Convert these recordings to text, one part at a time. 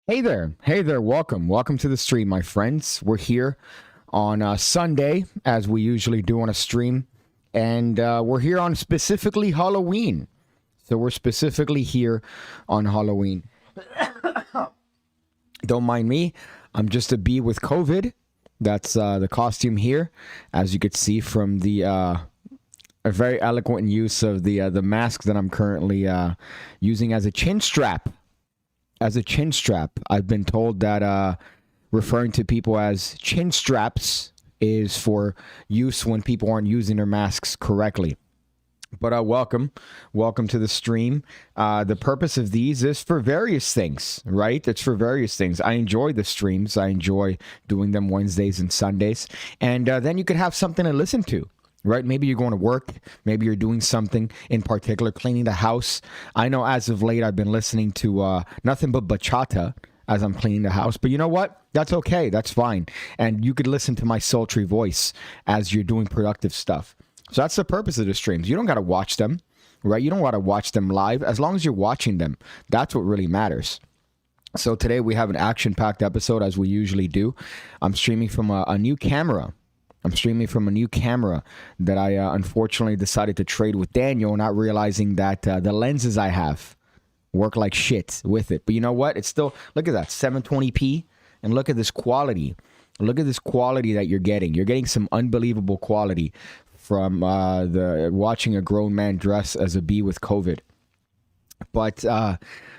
Hey there, welcome to the stream, my friends. We're here on Sunday, as we usually do on a stream, and we're here on specifically Halloween. So we're specifically here on Halloween. Don't mind me, I'm just a bee with COVID. That's the costume here, as you could see from the a very eloquent use of the mask that I'm currently using as a chin strap. I've been told that referring to people as chin straps is for use when people aren't using their masks correctly. But welcome to the stream. The purpose of these is for various things, right? It's for various things. I enjoy the streams. I enjoy doing them Wednesdays and Sundays. And then you could have something to listen to. Right? Maybe you're going to work. Maybe you're doing something in particular, cleaning the house. I know as of late, I've been listening to nothing but bachata as I'm cleaning the house. But you know what? That's okay. That's fine. And you could listen to my sultry voice as you're doing productive stuff. So that's the purpose of the streams. You don't got to watch them, right? You don't got to watch them live. As long as you're watching them, that's what really matters. So today we have an action-packed episode as we usually do. I'm streaming from a new camera. That I unfortunately decided to trade with Daniel, not realizing that the lenses I have work like shit with it. But you know what? It's still, look at that, 720p. And look at this quality. Look at this quality that you're getting. You're getting some unbelievable quality from the watching a grown man dress as a bee with COVID. But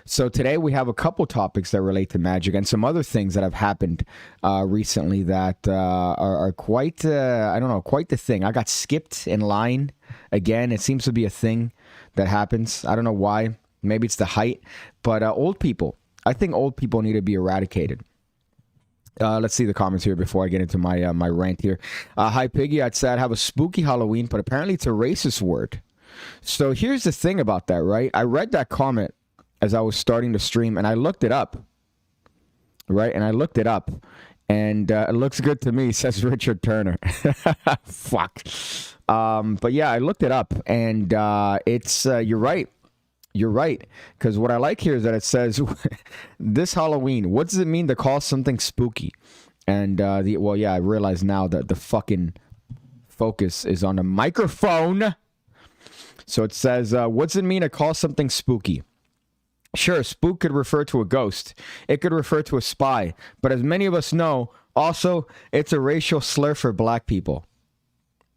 so today we have a couple topics that relate to magic and some other things that have happened recently that are quite, quite the thing. I got skipped in line again. It seems to be a thing that happens. I don't know why. Maybe it's the height. But old people, I think old people need to be eradicated. Let's see the comments here before I get into my rant here. Hi, Piggy. I'd say I'd have a spooky Halloween, but apparently it's a racist word. So here's the thing about that, right? I read that comment as I was starting to stream, and I looked it up, right? And it looks good to me, says Richard Turner. Fuck. But yeah, I looked it up, and it's you're right. You're right, because what I like here is that it says, this Halloween, what does it mean to call something spooky? And, I realize now that the fucking focus is on the microphone. So it says, what's it mean to call something spooky? Sure, spook could refer to a ghost. It could refer to a spy. But as many of us know, also, it's a racial slur for black people.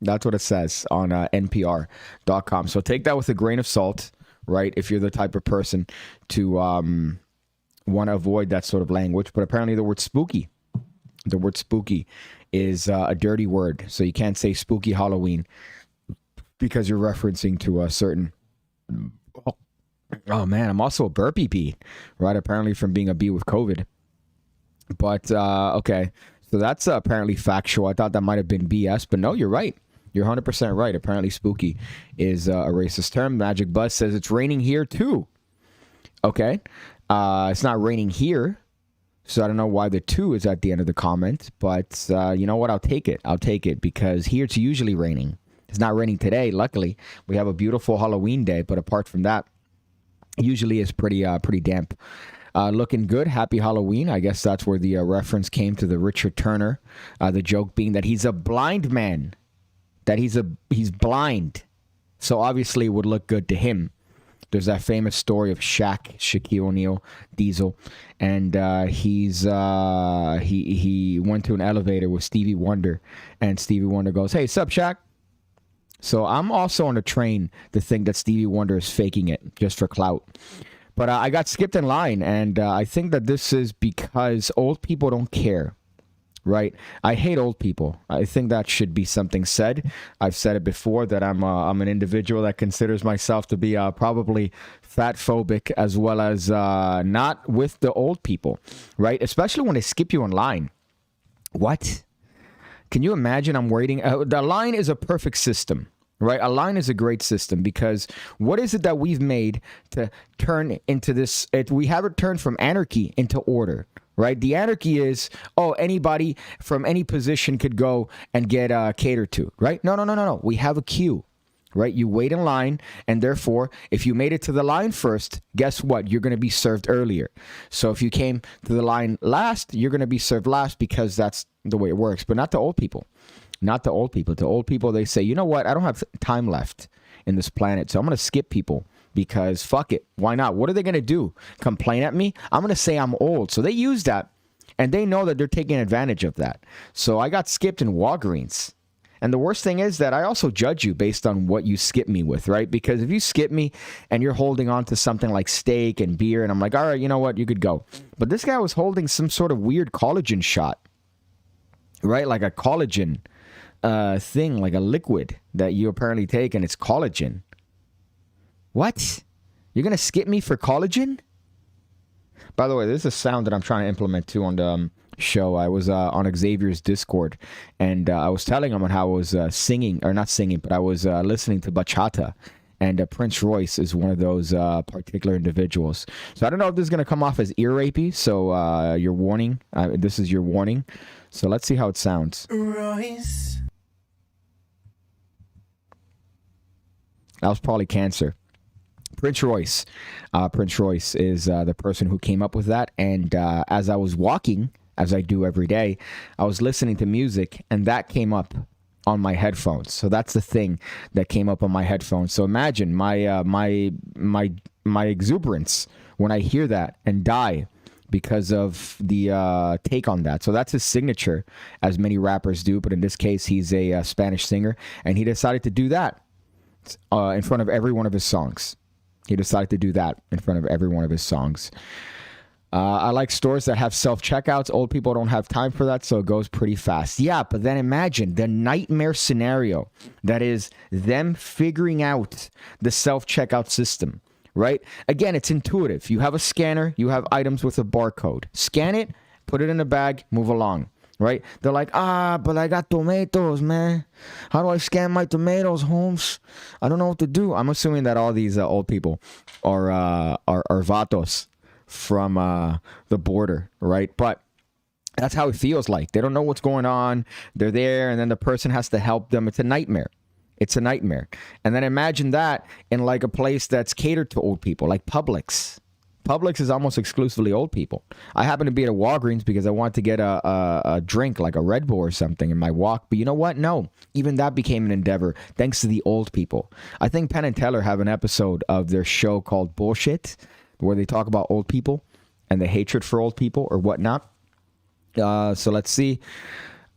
That's what it says on NPR.com. So take that with a grain of salt, right? If you're the type of person to want to avoid that sort of language. But apparently the word spooky is a dirty word. So you can't say spooky Halloween, because you're referencing to a certain... Oh, man, I'm also a burpee bee, right? Apparently from being a bee with COVID. But, okay. So that's apparently factual. I thought that might have been BS, but no, you're right. You're 100% right. Apparently spooky is a racist term. Magic Buzz says it's raining here, too. Okay. It's not raining here, so I don't know why the 2 is at the end of the comment. But you know what? I'll take it because here it's usually raining. It's not raining today, luckily. We have a beautiful Halloween day, but apart from that, usually it's pretty damp. Looking good. Happy Halloween. I guess that's where the reference came to the Richard Turner. The joke being that he's a blind man. That he's blind. So obviously it would look good to him. There's that famous story of Shaquille O'Neal, Diesel, and he went to an elevator with Stevie Wonder, and Stevie Wonder goes, "Hey, sup, Shaq?" So I'm also on the train to think that Stevie Wonder is faking it just for clout. But I got skipped in line, and I think that this is because old people don't care, right? I hate old people. I think that should be something said. I've said it before that I'm an individual that considers myself to be probably fat phobic, as well as not with the old people, right? Especially when they skip you in line. What? Can you imagine I'm waiting? The line is a perfect system, right? A line is a great system because what is it that we've made to turn into this? We have it turned from anarchy into order, right? The anarchy is, anybody from any position could go and get catered to, right? No. We have a queue. right? You wait in line, and therefore, if you made it to the line first, guess what? You're going to be served earlier. So if you came to the line last, you're going to be served last because that's the way it works. But not the old people. Not the old people. The old people, they say, you know what? I don't have time left in this planet, so I'm going to skip people because fuck it. Why not? What are they going to do? Complain at me? I'm going to say I'm old. So they use that, and they know that they're taking advantage of that. So I got skipped in Walgreens. And the worst thing is that I also judge you based on what you skip me with, right? Because if you skip me and you're holding on to something like steak and beer, and I'm like, all right, you know what? You could go. But this guy was holding some sort of weird collagen shot, right? Like a collagen thing, like a liquid that you apparently take, and it's collagen. What? You're going to skip me for collagen? By the way, this is a sound that I'm trying to implement too on the show. I was on Xavier's Discord, and I was telling him on how I was singing, or not singing, but I was listening to bachata, and Prince Royce is one of those particular individuals. So I don't know if this is going to come off as ear rapey, so your warning, this is your warning. So let's see how it sounds. Royce. That was probably cancer. Prince Royce. Prince Royce is the person who came up with that, and as I was walking, as I do every day, I was listening to music, and that came up on my headphones. So that's the thing that came up on my headphones. So imagine my exuberance when I hear that and die because of the take on that. So that's his signature, as many rappers do, but in this case, he's a Spanish singer, and he decided to do that in front of every one of his songs. He decided to do that in front of every one of his songs. I like stores that have self-checkouts. Old people don't have time for that, so it goes pretty fast. Yeah, but then imagine the nightmare scenario that is them figuring out the self-checkout system, right? Again, it's intuitive. You have a scanner. You have items with a barcode. Scan it, put it in a bag, move along, right? They're like, but I got tomatoes, man. How do I scan my tomatoes, Holmes? I don't know what to do. I'm assuming that all these old people are vatos from the border, right? But that's how it feels like. They don't know what's going on. They're there, and then the person has to help them. It's a nightmare. It's a nightmare. And then imagine that in like a place that's catered to old people, like Publix. Publix is almost exclusively old people. I happen to be at a Walgreens because I want to get a drink, like a Red Bull or something in my walk. But you know what? No. Even that became an endeavor thanks to the old people. I think Penn and Teller have an episode of their show called Bullshit, where they talk about old people and the hatred for old people or whatnot. So let's see.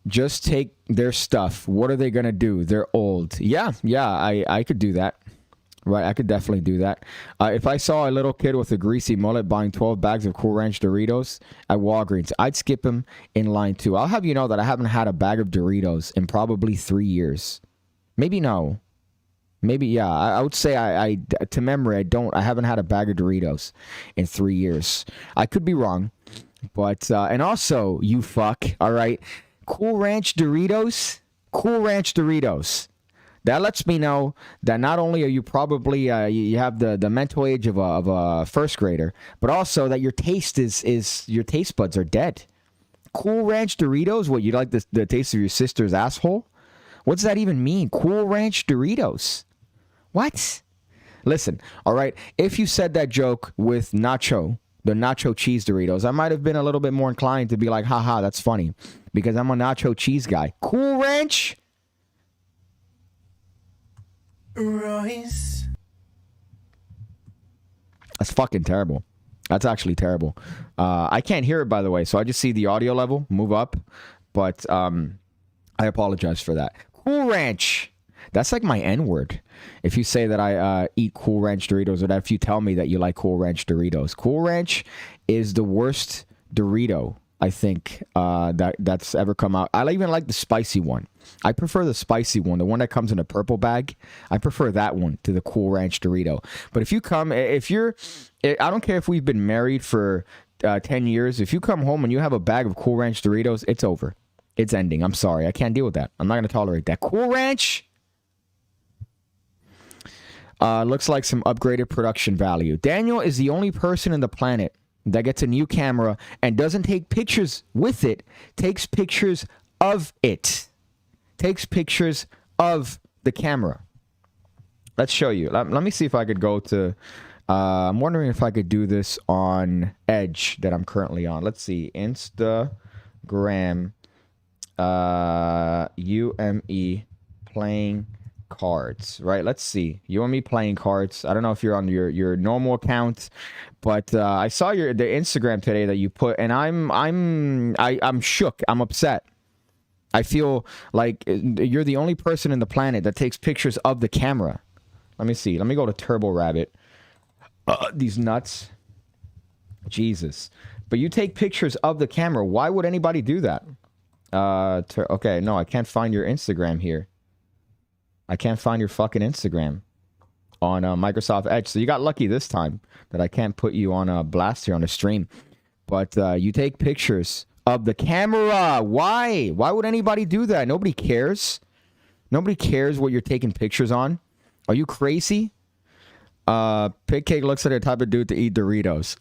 Just take their stuff. What are they going to do? They're old. Yeah, I could do that. Right, I could definitely do that. If I saw a little kid with a greasy mullet buying 12 bags of Cool Ranch Doritos at Walgreens, I'd skip him in line too. I'll have you know that I haven't had a bag of Doritos in probably 3 years. Maybe no. Maybe, yeah. I would say I to memory, I haven't had a bag of Doritos in 3 years. I could be wrong. But, and also, you fuck, all right? Cool Ranch Doritos. That lets me know that not only are you probably, you have the mental age of a first grader, but also that your taste your taste buds are dead. Cool Ranch Doritos? What, you like the taste of your sister's asshole? What does that even mean? Cool Ranch Doritos? What? Listen, all right, if you said that joke with the nacho cheese Doritos, I might have been a little bit more inclined to be like, haha, that's funny, because I'm a nacho cheese guy. Cool Ranch? Royce. That's fucking terrible. That's actually terrible. I can't hear it, by the way, so I just see the audio level move up, but I apologize for that. Cool Ranch. That's like my N-word. If you say that I eat Cool Ranch Doritos, or that if you tell me that you like Cool Ranch Doritos. Cool Ranch is the worst Dorito, I think, that's ever come out. I even like the spicy one. I prefer the spicy one, the one that comes in a purple bag. I prefer that one to the Cool Ranch Dorito. But I don't care if we've been married for 10 years. If you come home and you have a bag of Cool Ranch Doritos, it's over. It's ending. I'm sorry. I can't deal with that. I'm not going to tolerate that. Cool Ranch? Looks like some upgraded production value. Daniel is the only person in the planet that gets a new camera and doesn't take pictures with it, takes pictures of it. Takes pictures of the camera. Let's show you. Let me see if I could go to. I'm wondering if I could do this on Edge that I'm currently on. Let's see. Instagram. UME playing cards, right? Let's see. UME playing cards. I don't know if you're on your normal account, but I saw the Instagram today that you put, and I'm shook. I'm upset. I feel like you're the only person in the planet that takes pictures of the camera. Let me see. Let me go to Turbo Rabbit. These nuts. Jesus. But you take pictures of the camera. Why would anybody do that? Okay, no, I can't find your Instagram here. I can't find your fucking Instagram on Microsoft Edge. So you got lucky this time that I can't put you on a blast here on the stream. But you take pictures of the camera. Why? Why would anybody do that? Nobody cares. Nobody cares what you're taking pictures on. Are you crazy? PigCake looks like a type of dude to eat Doritos.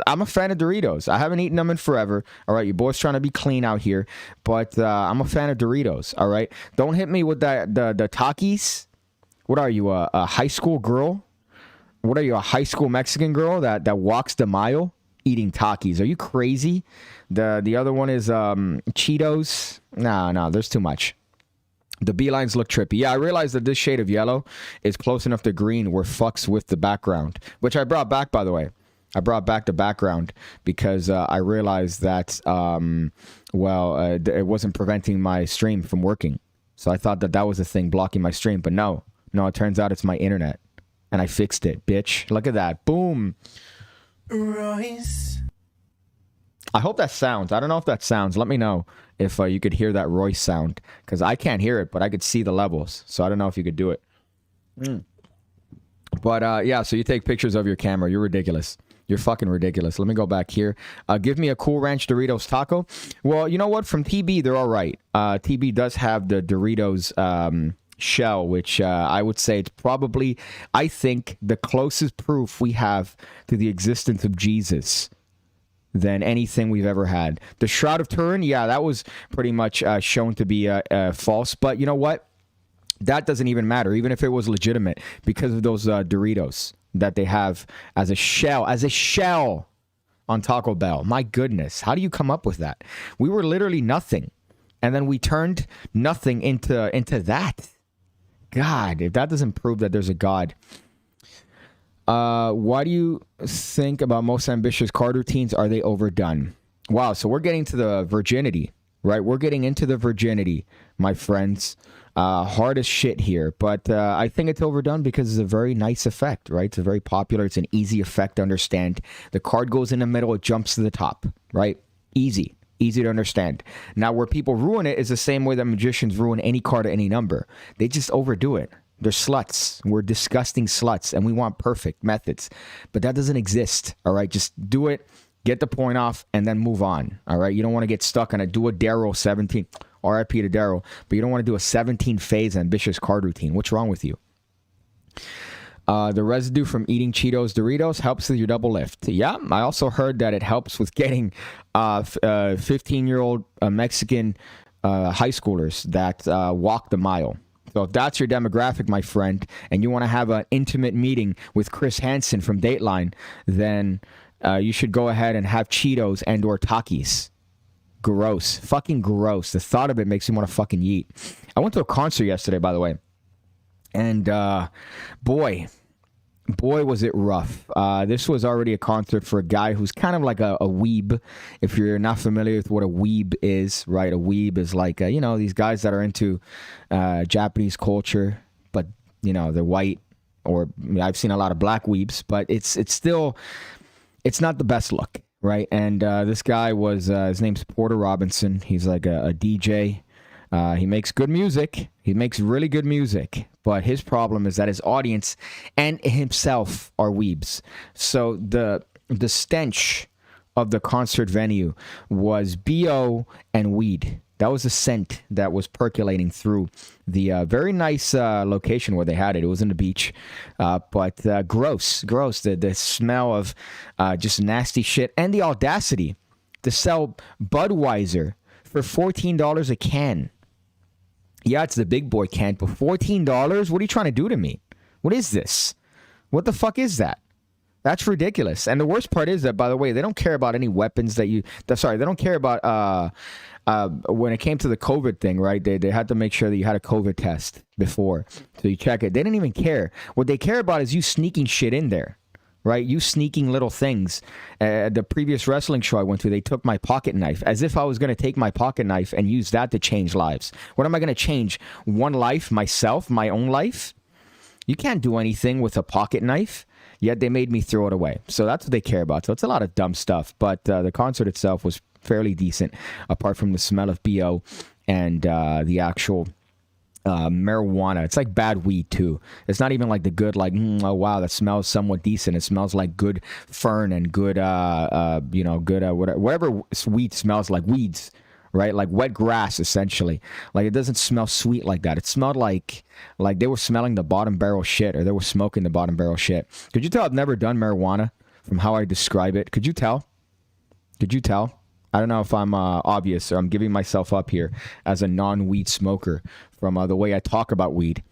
I'm a fan of Doritos. I haven't eaten them in forever. All right, you boys trying to be clean out here, but I'm a fan of Doritos. All right, don't hit me with the Takis. What are you, a high school girl? What are you, a high school Mexican girl that walks the mile eating Takis? Are you crazy? The other one is Cheetos. No, there's too much. The beelines look trippy. Yeah, I realized that this shade of yellow is close enough to green where fucks with the background, which I brought back, by the way. I brought back the background because I realized that, it wasn't preventing my stream from working. So I thought that was the thing blocking my stream. But no, it turns out it's my internet. And I fixed it, bitch. Look at that. Boom. Royce. I hope that sounds. I don't know if that sounds. Let me know if you could hear that Royce sound. Because I can't hear it, but I could see the levels. So I don't know if you could do it. But yeah, so you take pictures of your camera. You're ridiculous. You're fucking ridiculous. Let me go back here. Give me a Cool Ranch Doritos taco. Well, you know what? From TB, they're all right. TB does have the Doritos shell, which I would say it's probably, I think, the closest proof we have to the existence of Jesus than anything we've ever had. The Shroud of Turin, yeah, that was pretty much shown to be false. But you know what? That doesn't even matter, even if it was legitimate, because of those Doritos that they have as a shell on Taco Bell. My goodness, how do you come up with that? We were literally nothing, and then we turned nothing into that. God, if that doesn't prove that there's a God. Why do you think about most ambitious card routines? Are they overdone? Wow, so we're getting to the virginity, right? We're getting into the virginity, my friends. Hard as shit here, but I think it's overdone because it's a very nice effect, right? It's a very popular, it's an easy effect to understand. The card goes in the middle, it jumps to the top, right? Easy to understand. Now, where people ruin it is the same way that magicians ruin any card at any number. They just overdo it. They're sluts. We're disgusting sluts, and we want perfect methods. But that doesn't exist, all right? Just do it, get the point off, and then move on, all right? You don't want to get stuck on do a Darrow 17, RIP to Darrow, but you don't want to do a 17-phase ambitious card routine. What's wrong with you? The residue from eating Cheetos Doritos helps with your double lift. Yeah, I also heard that it helps with getting 15-year-old Mexican high schoolers that walk the mile. So if that's your demographic, my friend, and you want to have an intimate meeting with Chris Hansen from Dateline, then you should go ahead and have Cheetos and or Takis. Gross. Fucking gross. The thought of it makes me want to fucking yeet. I went to a concert yesterday, by the way. And boy, was it rough. This was already a concert for a guy who's kind of like a weeb. If you're not familiar with what a weeb is, right? A weeb is like, these guys that are into Japanese culture, but, they're white. Or I've seen a lot of black weebs, but it's still, it's not the best look, right? And this guy was, his name's Porter Robinson. He's like a DJ. He makes good music. He makes really good music. But his problem is that his audience and himself are weebs. So the stench of the concert venue was BO and weed. That was the scent that was percolating through the very nice location where they had it. It was in the beach. But gross. The smell of just nasty shit. And the audacity to sell Budweiser for $14 a can. Yeah, it's the big boy can, but $14? What are you trying to do to me? What is this? What the fuck is that? That's ridiculous. And the worst part is that, by the way, they don't care about any weapons that you... Sorry, they don't care about... when it came to the COVID thing, right? They had to make sure that you had a COVID test before. So you check it. They didn't even care. What they care about is you sneaking shit in there, right? You sneaking little things. The previous wrestling show I went to, they took my pocket knife, as if I was going to take my pocket knife and use that to change lives. What am I going to change? One life, myself, my own life? You can't do anything with a pocket knife. Yet they made me throw it away. So that's what they care about. So it's a lot of dumb stuff. But the concert itself was fairly decent, apart from the smell of BO and the actual marijuana. It's like bad weed, too. It's not even like the good, like, oh, wow, that smells somewhat decent. It smells like good fern and good, whatever weed smells like, weeds. Right, like wet grass, essentially. Like, it doesn't smell sweet like that. It smelled like they were smelling the bottom barrel shit, or they were smoking the bottom barrel shit. Could you tell I've never done marijuana from how I describe it? Could you tell? Could you tell? I don't know if I'm obvious or I'm giving myself up here as a non-weed smoker from the way I talk about weed.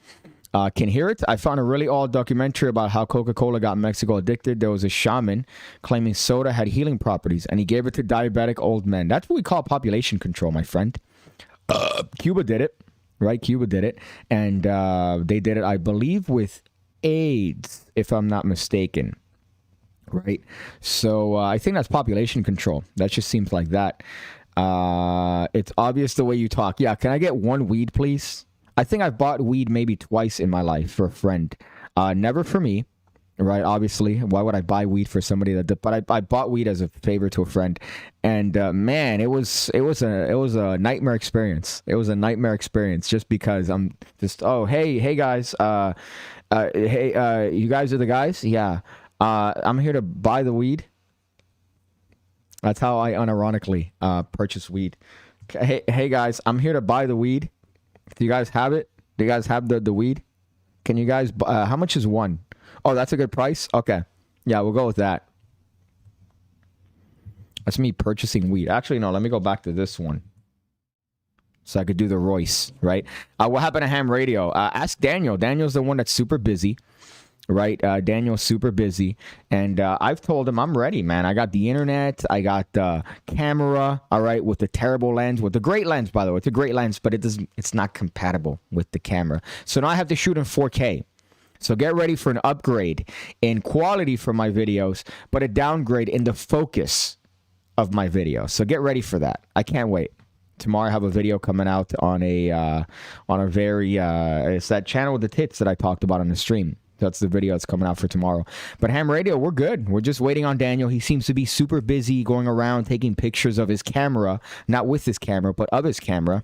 Can hear it. I found a really old documentary about how Coca-Cola got Mexico addicted. There was a shaman claiming soda had healing properties, and he gave it to diabetic old men. That's what we call population control, my friend. Cuba did it, right? Cuba did it, and they did it, I believe, with AIDS, if I'm not mistaken. Right? So I think that's population control. That just seems like that. It's obvious the way you talk. Yeah, can I get one weed, please? I think I've bought weed maybe twice in my life for a friend. Never for me, right? Obviously, why would I buy weed for somebody that? But I bought weed as a favor to a friend, and man, it was a nightmare experience. It was a nightmare experience just because I'm just hey guys, hey you guys are the guys, yeah. I'm here to buy the weed. That's how I unironically purchase weed. Hey guys, I'm here to buy the weed. Do you guys have it? Do you guys have the weed? Can you guys... how much is one? Oh, that's a good price? Okay. Yeah, we'll go with that. That's me purchasing weed. Actually, no, let me go back to this one. So I could do the Royce, right? What happened to ham radio? Ask Daniel. Daniel's the one that's super busy. Right, Daniel's super busy, and I've told him I'm ready, man. I got the internet, I got the camera, all right, with the terrible lens, with the great lens, by the way. It's a great lens, but it's not compatible with the camera. So now I have to shoot in 4K. So get ready for an upgrade in quality for my videos, but a downgrade in the focus of my videos. So get ready for that. I can't wait. Tomorrow I have a video coming out on a very it's that channel with the tits that I talked about on the stream. That's the video that's coming out for tomorrow. But ham radio, we're good. We're just waiting on Daniel. He seems to be super busy going around taking pictures of his camera. Not with his camera, but of his camera.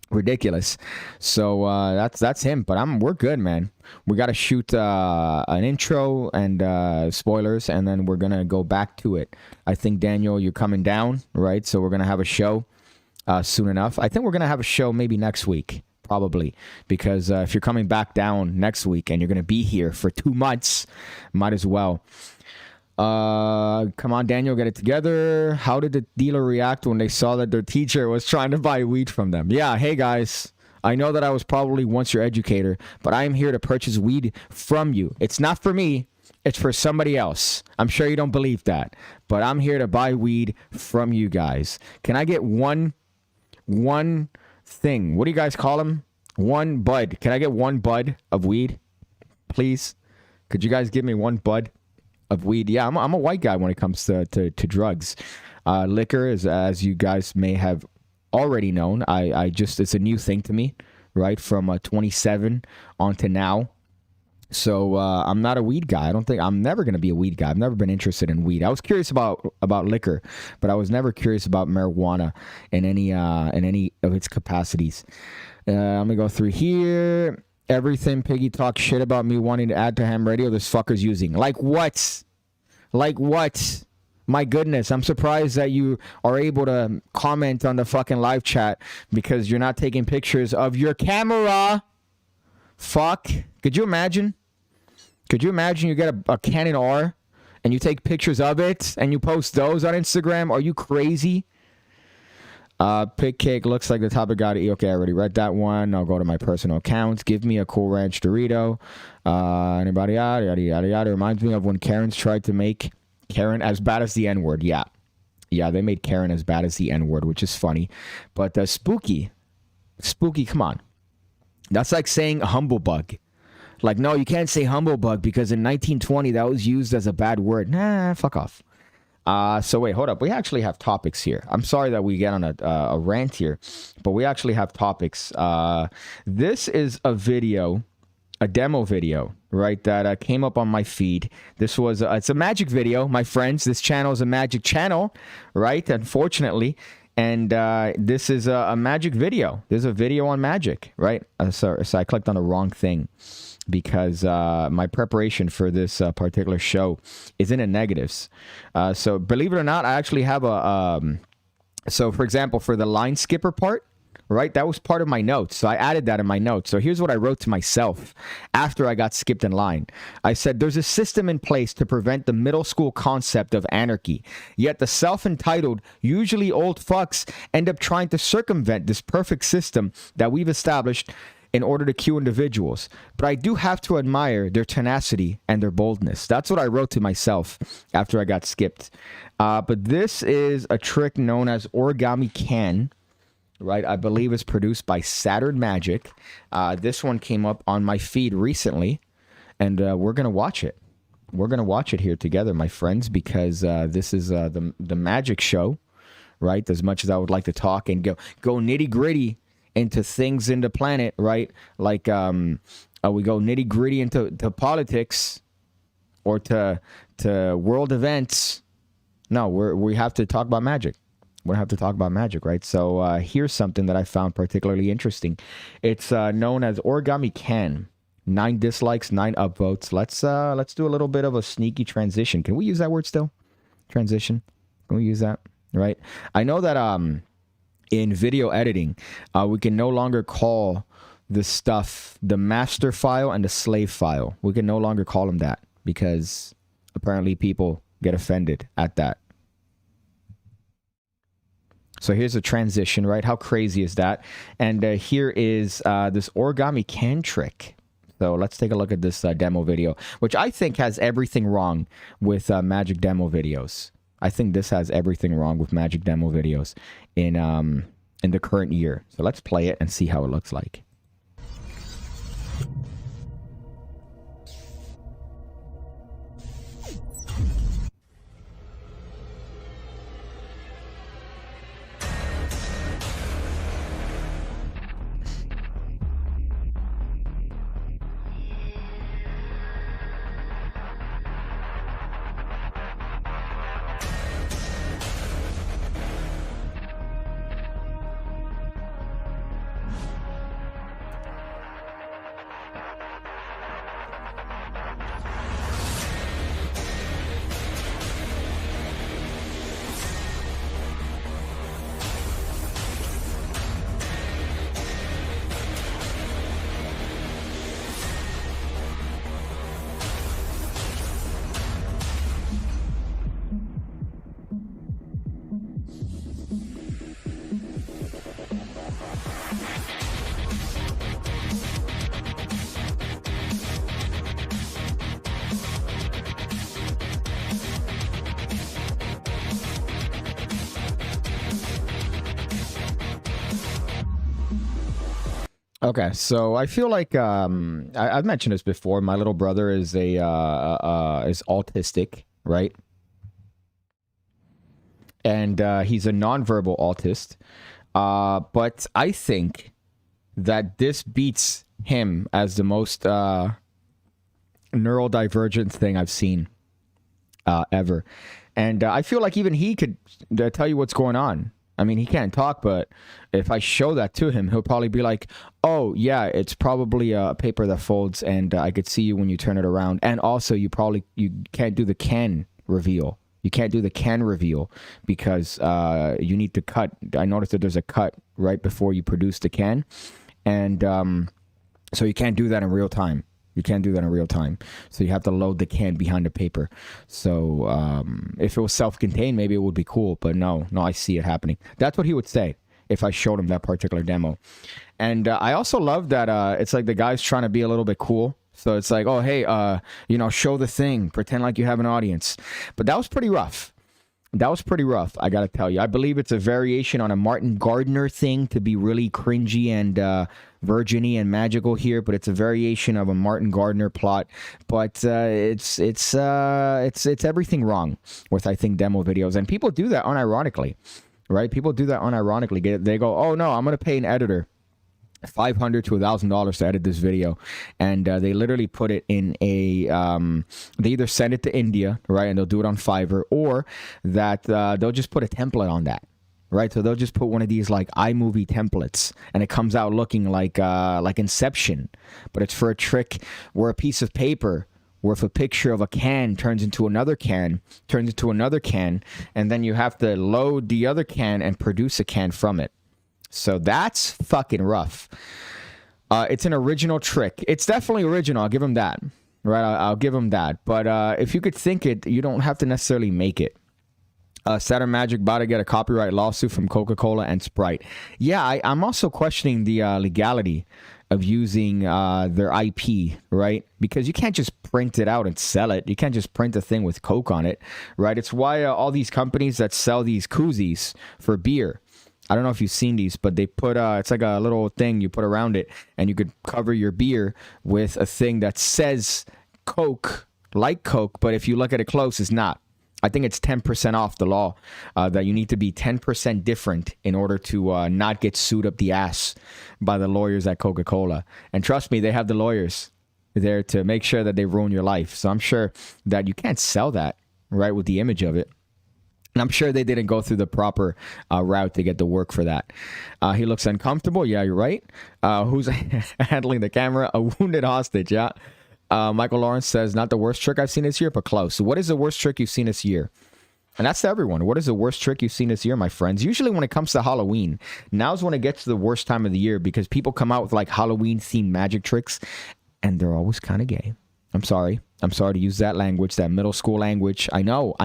Ridiculous. So that's him. But we're good, man. We got to shoot an intro and spoilers, and then we're going to go back to it. I think, Daniel, you're coming down, right? So we're going to have a show soon enough. I think we're going to have a show maybe next week. Probably, because if you're coming back down next week and you're going to be here for 2 months, might as well. Come on, Daniel, get it together. How did the dealer react when they saw that their teacher was trying to buy weed from them? Yeah, hey guys, I know that I was probably once your educator, but I am here to purchase weed from you. It's not for me. It's for somebody else. I'm sure you don't believe that, but I'm here to buy weed from you guys. Can I get one thing? What do you guys call them? One bud. Can I get one bud of weed, please? Could you guys give me one bud of weed? Yeah, I'm a white guy when it comes to drugs. Liquor is, as you guys may have already known, I just, it's a new thing to me, right? From 27 on to now. So I'm not a weed guy. I'm never going to be a weed guy. I've never been interested in weed. I was curious about liquor, but I was never curious about marijuana in any of its capacities. Let me go through here. Everything Piggy talks shit about me wanting to add to ham radio, this fucker's using. Like what? Like what? My goodness, I'm surprised that you are able to comment on the fucking live chat because you're not taking pictures of your camera. Fuck. Could you imagine? Could you imagine you get a Canon R and you take pictures of it and you post those on Instagram? Are you crazy? PigCake looks like the topic got it. Okay, I already read that one. I'll go to my personal accounts. Give me a Cool Ranch Dorito. Anybody yada yada yada yada. Reminds me of when Karens tried to make Karen as bad as the N-word. Yeah. Yeah, they made Karen as bad as the N-word, which is funny. But spooky, come on. That's like saying humblebug. Like, no, you can't say humblebug because in 1920 that was used as a bad word. Nah, fuck off. So wait, hold up. We actually have topics here. I'm sorry that we get on a rant here, but we actually have topics. This is a video, a demo video, right, that came up on my feed. This was, it's a magic video, my friends. This channel is a magic channel, right, unfortunately. And this is a magic video. There's a video on magic, right? So I clicked on the wrong thing because my preparation for this particular show is in the negatives. So believe it or not, I actually have so for example, for the line skipper part, right? That was part of my notes. So I added that in my notes. So here's what I wrote to myself after I got skipped in line. I said, there's a system in place to prevent the middle school concept of anarchy. Yet the self-entitled, usually old fucks, end up trying to circumvent this perfect system that we've established in order to cue individuals. But I do have to admire their tenacity and their boldness. That's what I wrote to myself after I got skipped. But this is a trick known as origami can. Right, I believe it's produced by Saturn Magic. This one came up on my feed recently, and we're gonna watch it. We're gonna watch it here together, my friends, because this is the magic show, right? As much as I would like to talk and go nitty gritty into things in the planet, right? Like we go nitty gritty into politics or to world events. No, we have to talk about magic. We'll have to talk about magic, right? So here's something that I found particularly interesting. It's known as Origami Can. 9 dislikes, 9 upvotes. Let's do a little bit of a sneaky transition. Can we use that word still? Transition. Can we use that? Right. I know that in video editing, we can no longer call the stuff the master file and the slave file. We can no longer call them that because apparently people get offended at that. So here's a transition, right? How crazy is that? And here is this origami can trick. So let's take a look at this demo video, which I think has everything wrong with magic demo videos. I think this has everything wrong with magic demo videos in the current year. So let's play it and see how it looks like. Okay, so I feel like I've mentioned this before. My little brother is is autistic, right? And he's a nonverbal autist. But I think that this beats him as the most neurodivergent thing I've seen ever. And I feel like even he could tell you what's going on. I mean, he can't talk, but if I show that to him, he'll probably be like, oh, yeah, it's probably a paper that folds, and I could see you when you turn it around. And also, you can't do the can reveal. You can't do the can reveal because you need to cut. I noticed that there's a cut right before you produce the can. And so you can't do that in real time. You can't do that in real time. So you have to load the can behind the paper. So if it was self-contained, maybe it would be cool. But no, I see it happening. That's what he would say. if I showed him that particular demo. And I also love that it's like the guy's trying to be a little bit cool. So it's like, oh, hey, you know, show the thing, pretend like you have an audience. But that was pretty rough. That was pretty rough, I gotta tell you. I believe it's a variation on a Martin Gardner thing to be really cringy and virgin-y and magical here, but it's a variation of a Martin Gardner plot. But it's everything wrong with, I think, demo videos, and people do that unironically, right? People do that unironically. They go, oh no, I'm gonna pay an editor $500 to $1,000 to edit this video, and they literally put it in a they either send it to India, right, and they'll do it on Fiverr, or that they'll just put a template on that, right? So they'll just put one of these like iMovie templates, and it comes out looking like Inception, but it's for a trick where a piece of paper, where if a picture of a can turns into another can, and then you have to load the other can and produce a can from it. So that's fucking rough. It's an original trick. It's definitely original. I'll give him that. Right? I'll give him that. But if you could think it, you don't have to necessarily make it. Saturn Magic about to get a copyright lawsuit from Coca-Cola and Sprite. Yeah, I'm also questioning the legality of using their IP, right? Because you can't just print it out and sell it. You can't just print a thing with Coke on it, right? It's why all these companies that sell these koozies for beer, I don't know if you've seen these, but they put, it's like a little thing you put around it, and you could cover your beer with a thing that says Coke, like Coke, but if you look at it close, it's not. I think it's 10% off the law, that you need to be 10% different in order to not get sued up the ass by the lawyers at Coca-Cola. And trust me, they have the lawyers there to make sure that they ruin your life. So I'm sure that you can't sell that, right, with the image of it. And I'm sure they didn't go through the proper route to get the work for that. He looks uncomfortable. Yeah, you're right. Who's handling the camera? A wounded hostage, yeah. Michael Lawrence says, not the worst trick I've seen this year, but close. So what is the worst trick you've seen this year? And that's to everyone. What is the worst trick you've seen this year, my friends? Usually when it comes to Halloween, now's when it gets to the worst time of the year, because people come out with like Halloween-themed magic tricks, and they're always kind of gay. I'm sorry to use that language, that middle school language. I know,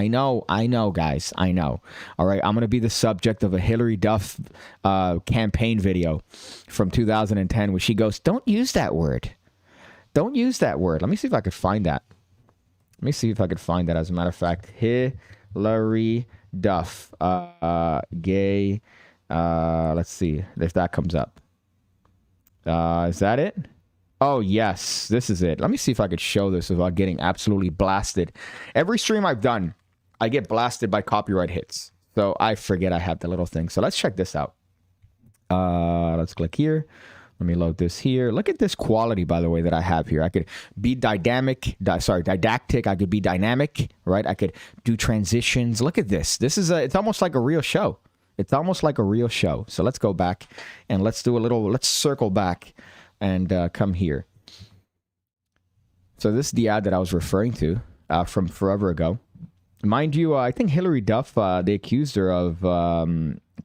guys. I know. All right, I'm going to be the subject of a Hillary Duff campaign video from 2010 where she goes, don't use that word. Don't use that word. Let me see if I could find that. As a matter of fact, Hillary Duff, gay. Let's see if that comes up. Is that it? Oh, yes, this is it. Let me see if I could show this without getting absolutely blasted. Every stream I've done, I get blasted by copyright hits. So I forget I have the little thing. So let's check this out. Let's click here. Let me load this here. Look at this quality, by the way, that I have here. I could be didactic. I could be dynamic, right? I could do transitions. Look at this. It's almost like a real show. So let's go back and let's circle back and come here. So this is the ad that I was referring to from forever ago. Mind you, I think Hillary Duff, they accused her of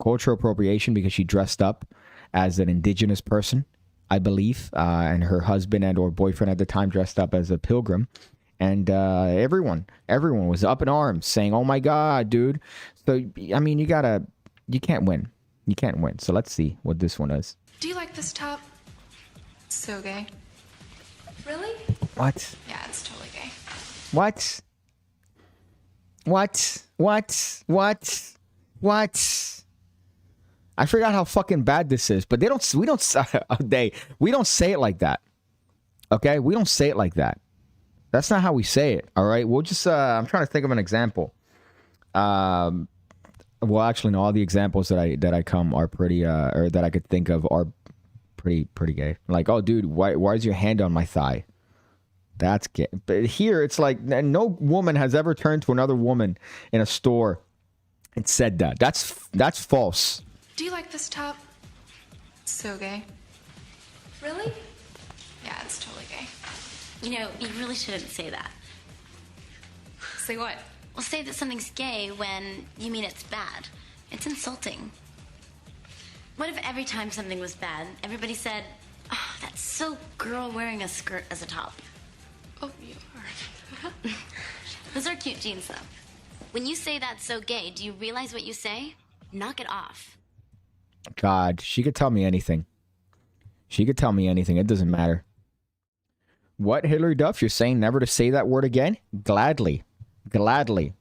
cultural appropriation because she dressed up as an indigenous person, I believe, and her husband and or boyfriend at the time dressed up as a pilgrim. And everyone was up in arms saying, oh my God, dude. So, I mean, you can't win. So let's see what this one is. Do you like this top? So gay. Really? What? Yeah, it's totally gay. What? I forgot how fucking bad this is, but we don't say it like that. Okay? We don't say it like that. That's not how we say it. All right? We'll just I'm trying to think of an example. Well, actually, no, all the examples that I come are pretty or that I could think of are pretty gay. Like, oh, dude, why is your hand on my thigh? That's gay. But here, it's like no woman has ever turned to another woman in a store and said that. That's false. Do you like this top? So gay. Really? Yeah, it's totally gay. You know, you really shouldn't say that. Say what? Well, say that something's gay when you mean it's bad. It's insulting. What if every time something was bad, everybody said, oh, that's so girl wearing a skirt as a top? Oh, you are. Those are cute jeans, though. When you say that's so gay, do you realize what you say? Knock it off. God, she could tell me anything. She could tell me anything. It doesn't matter. What, Hillary Duff? You're saying never to say that word again? Gladly. Gladly.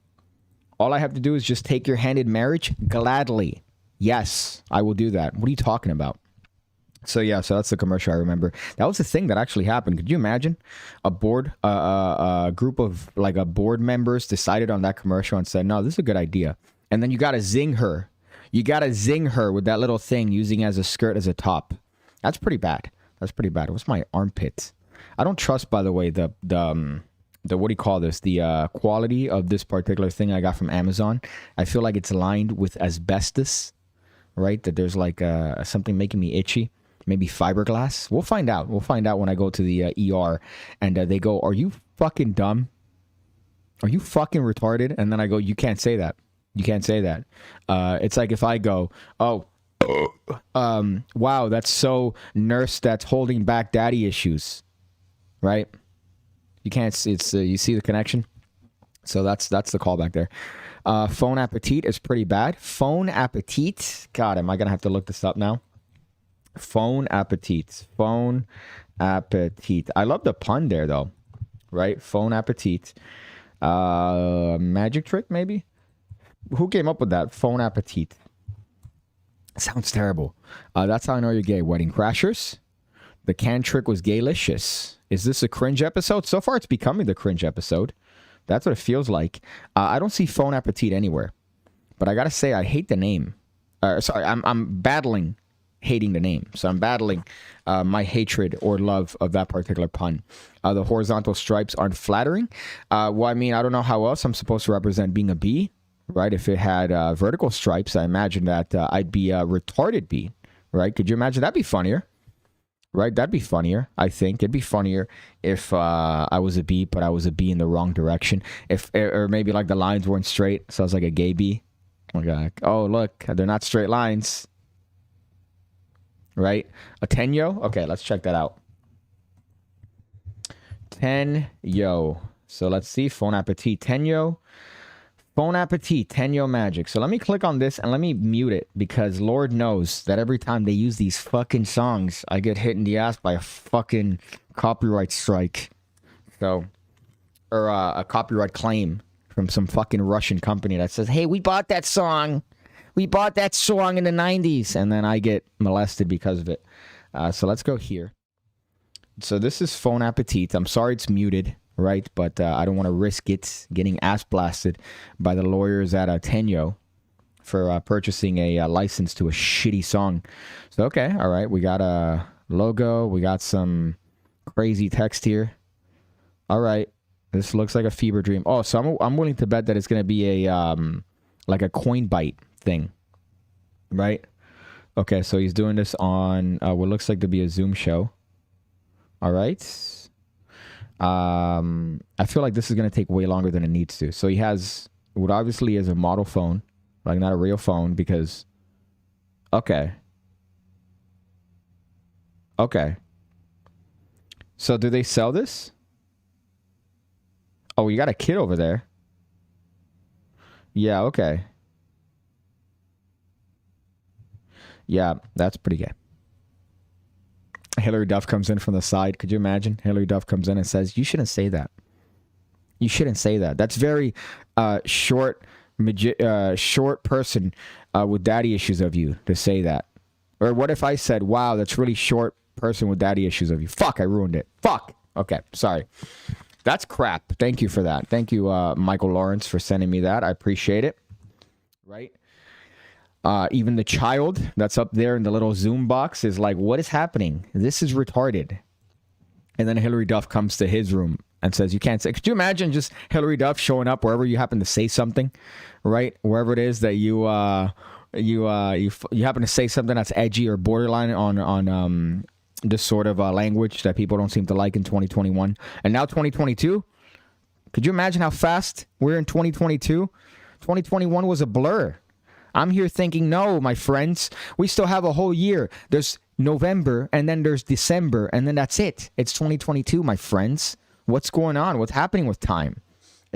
All I have to do is just take your hand in marriage? Gladly. Yes, I will do that. What are you talking about? So yeah, so that's the commercial I remember. That was the thing that actually happened. Could you imagine a board, a group of like a board members decided on that commercial and said, no, this is a good idea. And then you got to zing her. You got to zing her with that little thing using as a skirt as a top. That's pretty bad. That's pretty bad. What's my armpit? I don't trust, by the way, the what do you call this? The quality of this particular thing I got from Amazon. I feel like it's lined with asbestos, right? That there's like something making me itchy. Maybe fiberglass. We'll find out. We'll find out when I go to the ER and they go, are you fucking dumb? Are you fucking retarded? And then I go, you can't say that. You can't say that. It's like if I go, oh, wow, that's so nurse that's holding back daddy issues, right? You can't. It's you see the connection. So that's the callback there. Phone appetit is pretty bad. Phone appetit. God, am I gonna have to look this up now? Phone appetit. Phone appetit. I love the pun there though, right? Phone appetit. Magic trick maybe. Who came up with that? Phone appetit. Sounds terrible. That's how I know you're gay. Wedding Crashers. The can trick was gaylicious. Is this a cringe episode? So far, it's becoming the cringe episode. That's what it feels like. I don't see phone appetit anywhere. But I gotta say, I hate the name. Sorry, I'm battling hating the name. So I'm battling my hatred or love of that particular pun. The horizontal stripes aren't flattering. Well, I mean, I don't know how else I'm supposed to represent being a bee. Right, if it had vertical stripes, I imagine that I'd be a retarded bee, right? Could you imagine? That'd be funnier, right? That'd be funnier, I think. It'd be funnier if I was a bee, but I was a bee in the wrong direction. Or maybe like the lines weren't straight, so I was like a gay bee. Like, oh, look, they're not straight lines, right? A tenyo? Okay, let's check that out. Tenyo. So let's see, phone appetit, tenyo. Bon appetit, Tenyo Magic. So let me click on this and let me mute it because Lord knows that every time they use these fucking songs, I get hit in the ass by a fucking copyright strike. So, or a copyright claim from some fucking Russian company that says, hey, we bought that song. We bought that song in the 90s. And then I get molested because of it. So let's go here. So this is Phone Appetit. I'm sorry it's muted. Right, but I don't want to risk it getting ass blasted by the lawyers at Tenyo for purchasing a license to a shitty song. So, okay, all right, we got a logo. We got some crazy text here. All right, this looks like a fever dream. Oh, so I'm willing to bet that it's going to be a like a coin bite thing, right? Okay, so he's doing this on what looks like to be a Zoom show. All right. I feel like this is going to take way longer than it needs to. So he has what obviously is a model phone, like not a real phone because, okay. So do they sell this? Oh, you got a kid over there. Yeah, okay. Yeah, that's pretty good. Hillary Duff comes in from the side. Could you imagine? Hillary Duff comes in and says, you shouldn't say that. You shouldn't say that. That's very short person with daddy issues of you to say that. Or what if I said, wow, that's really short person with daddy issues of you. Fuck, I ruined it. Fuck. Okay, sorry. That's crap. Thank you for that. Thank you, Michael Lawrence, for sending me that. I appreciate it. Right? Even the child that's up there in the little Zoom box is like, what is happening? This is retarded. And then Hillary Duff comes to his room and says, you can't say. Could you imagine just Hillary Duff showing up wherever you happen to say something, right? Wherever it is that you happen to say something that's edgy or borderline on this sort of language that people don't seem to like in 2021. And now 2022? Could you imagine how fast we're in 2022? 2021 was a blur. I'm here thinking, no, my friends, we still have a whole year. There's November, and then there's December, and then that's it. It's 2022, my friends. What's going on? What's happening with time?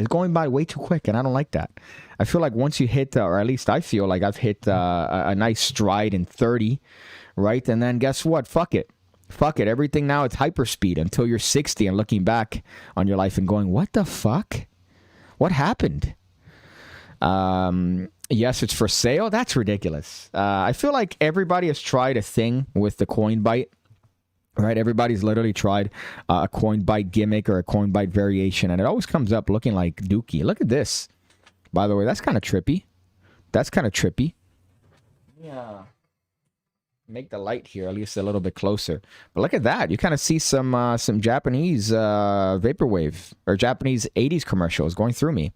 It's going by way too quick, and I don't like that. I feel like once you hit, or at least I feel like I've hit a nice stride in 30, right? And then guess what? Fuck it. Fuck it. Everything now, it's hyperspeed until you're 60 and looking back on your life and going, what the fuck? What happened? Yes, it's for sale. That's ridiculous. I feel like everybody has tried a thing with the coin bite. Right, everybody's literally tried a coin bite gimmick or a coin bite variation, and it always comes up looking like Dookie. Look at this. By the way, that's kind of trippy. That's kind of trippy. Yeah. Make the light here at least a little bit closer. But look at that. You kind of see some Japanese vaporwave or Japanese 80s commercials going through me.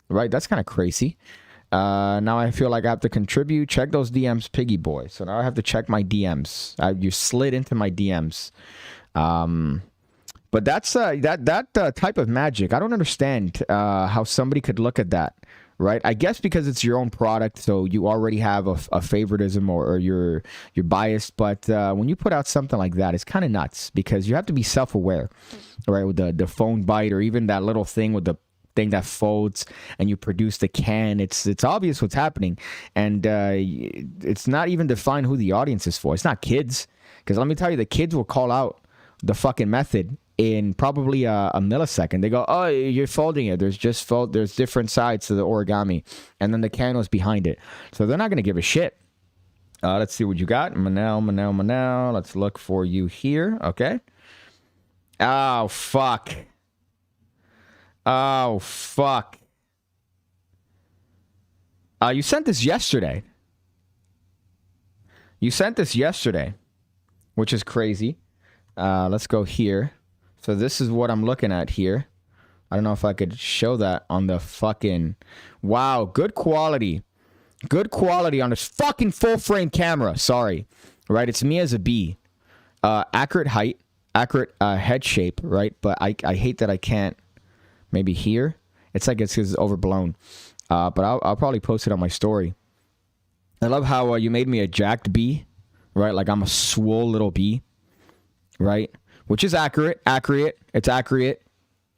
Right, that's kind of crazy. Now I feel like I have to contribute. Check those DMs, Piggy Boy. So now I have to check my DMs. You slid into my DMs. But that's that type of magic. I don't understand how somebody could look at that, right? I guess because it's your own product, so you already have a favoritism or you're biased. But when you put out something like that, it's kind of nuts because you have to be self-aware, right? With the phone bite or even that little thing with the thing that folds and you produce the can, it's obvious what's happening, and it's not even defined who the audience is for. It's not kids, because let me tell you, the kids will call out the fucking method in probably a millisecond. They go, oh, you're folding it, there's different sides to the origami, and then the can was behind it, so they're not gonna give a shit. Let's see what you got. Manel, let's look for you here. Okay. Oh fuck. Oh, fuck. You sent this yesterday. Which is crazy. Let's go here. So this is what I'm looking at here. I don't know if I could show that on the fucking... Wow, good quality. Good quality on this fucking full-frame camera. Sorry. Right, it's me as a bee. Accurate height. Accurate head shape, right? But I hate that I can't... Maybe here. It's like it's overblown. But I'll probably post it on my story. I love how you made me a jacked bee, right? Like I'm a swole little bee, right? Which is accurate. It's accurate,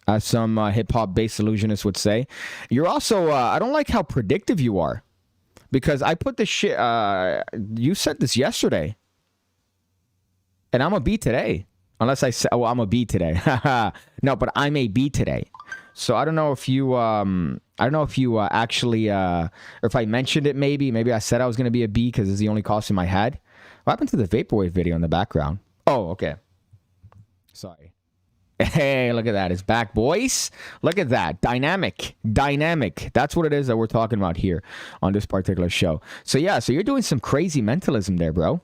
as some hip-hop based illusionists would say. You're also, I don't like how predictive you are. Because I put this shit, you sent this yesterday. And I'm a bee today. Unless I say, oh, I'm a bee today. No, but I'm a bee today. So I don't know if you, actually, or if I mentioned it maybe I said I was going to be a bee because it's the only costume I had. What happened to the Vaporwave video in the background? Oh, okay. Sorry. Hey, look at that. It's back, boys. Look at that. Dynamic. That's what it is that we're talking about here on this particular show. So yeah, so you're doing some crazy mentalism there, bro.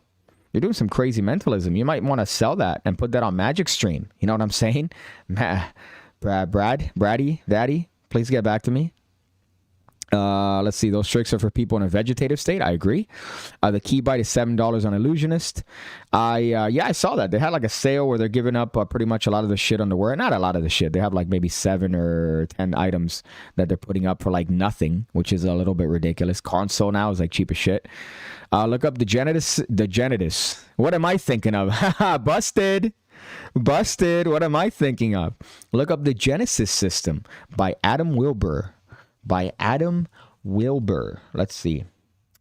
You're doing some crazy mentalism. You might want to sell that and put that on Magic Stream. You know what I'm saying? Braddy, Daddy, please get back to me. Let's see. Those tricks are for people in a vegetative state. I agree. The key bite is $7 on Illusionist. I saw that. They had like a sale where they're giving up pretty much a lot of the shit on the word. Not a lot of the shit. They have like maybe 7 or 10 items that they're putting up for like nothing, which is a little bit ridiculous. Console now is like cheap as shit. Look up the Genitus. What am I thinking of? Busted. What am I thinking of? Look up the Genesis System by Adam Wilbur. Let's see.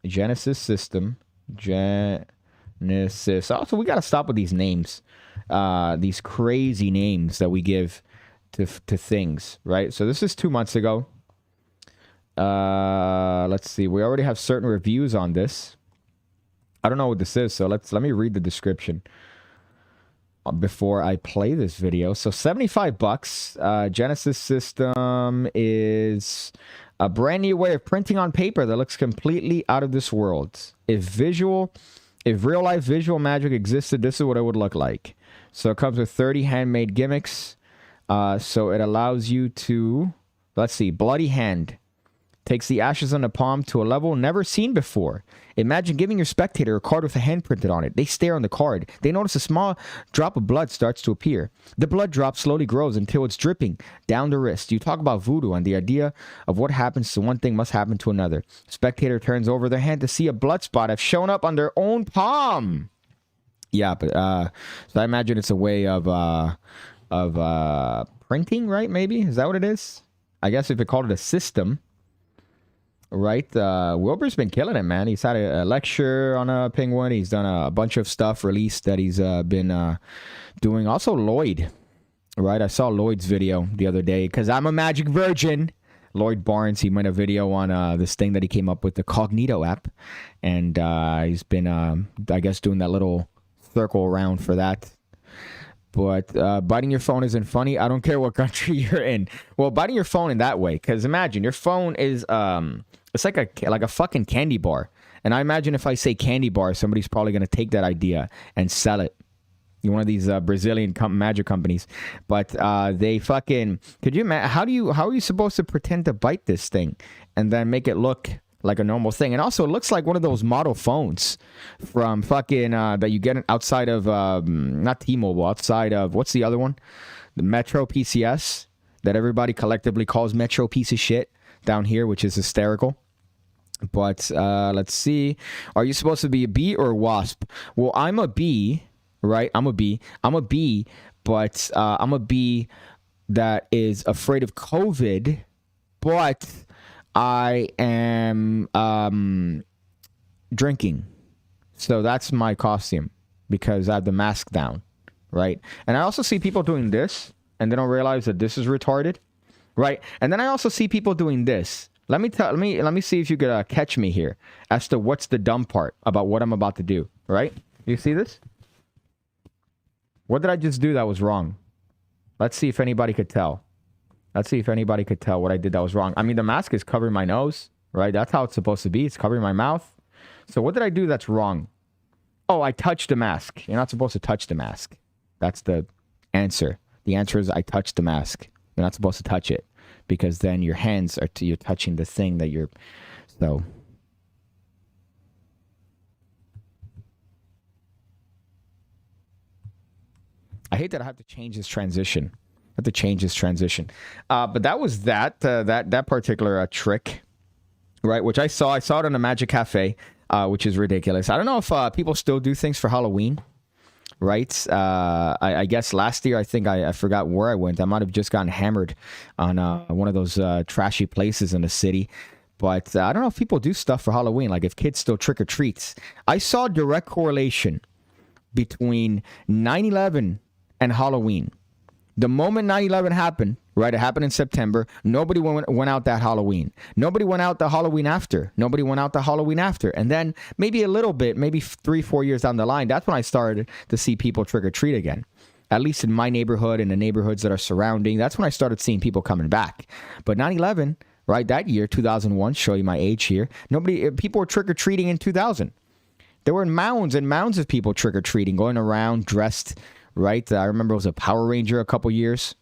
Genesis System. Genesis. Also, we got to stop with these names. These crazy names that we give to things, right? So this is 2 months ago. Let's see. We already have certain reviews on this. I don't know what this is, so let me read the description before I play this video. So $75. Genesis System is a brand new way of printing on paper that looks completely out of this world. If real life visual magic existed, this is what it would look like. So it comes with 30 handmade gimmicks. So it allows you to, let's see, Bloody Hand. Takes the ashes on the palm to a level never seen before. Imagine giving your spectator a card with a hand printed on it. They stare on the card. They notice a small drop of blood starts to appear. The blood drop slowly grows until it's dripping down the wrist. You talk about voodoo, and the idea of what happens to one thing must happen to another. Spectator turns over their hand to see a blood spot have shown up on their own palm. Yeah, but so I imagine it's a way of printing, right? Maybe is that what it is? I guess if you call it a system, right? Wilbur's been killing it, man. He's had a lecture on a penguin. He's done a bunch of stuff released that he's been doing. Also, Lloyd, right? I saw Lloyd's video the other day because I'm a magic virgin. Lloyd Barnes, he made a video on this thing that he came up with, the Cognito app. And he's been, I guess, doing that little circle around for that. But biting your phone isn't funny. I don't care what country you're in. Well, biting your phone in that way, because imagine your phone is, it's like a fucking candy bar. And I imagine if I say candy bar, somebody's probably going to take that idea and sell it. One of these Brazilian magic companies, but they fucking, could you imagine, how are you supposed to pretend to bite this thing and then make it look like a normal thing? And also it looks like one of those model phones from fucking that you get outside of not T-Mobile, outside of, what's the other one, the Metro PCS that everybody collectively calls Metro piece of shit down here, which is hysterical. But let's see, are you supposed to be a bee or a wasp? Well, I'm a bee. Right, I'm a bee, but I'm a bee that is afraid of COVID, but I am drinking. So that's my costume because I have the mask down, right? And I also see people doing this and they don't realize that this is retarded, right? And then I also see people doing this. Let me see if you could catch me here as to what's the dumb part about what I'm about to do, right? You see this? What did I just do that was wrong? Let's see if anybody could tell. Let's see if anybody could tell what I did that was wrong. I mean, the mask is covering my nose, right? That's how it's supposed to be. It's covering my mouth. So what did I do that's wrong? Oh, I touched the mask. You're not supposed to touch the mask. That's the answer. The answer is I touched the mask. You're not supposed to touch it because then your hands are you're touching the thing that you're... So... I hate that I have to change this transition. But that was that particular trick, right? Which I saw. I saw it in a Magic Cafe, which is ridiculous. I don't know if people still do things for Halloween, right? I guess last year, I think I forgot where I went. I might have just gotten hammered on one of those trashy places in the city. But I don't know if people do stuff for Halloween, like if kids still trick or treats. I saw a direct correlation between 9/11 and Halloween. The moment 9/11 happened, right? It happened in September. Nobody went out that Halloween. Nobody went out the Halloween after. And then maybe a little bit, maybe 3-4 years down the line, that's when I started to see people trick or treat again. At least in my neighborhood and the neighborhoods that are surrounding. That's when I started seeing people coming back. But 9/11, right? That year, 2001, show you my age here. People were trick or treating in 2000. There were mounds and mounds of people trick or treating, going around dressed. Right, I remember it was a Power Ranger a couple years.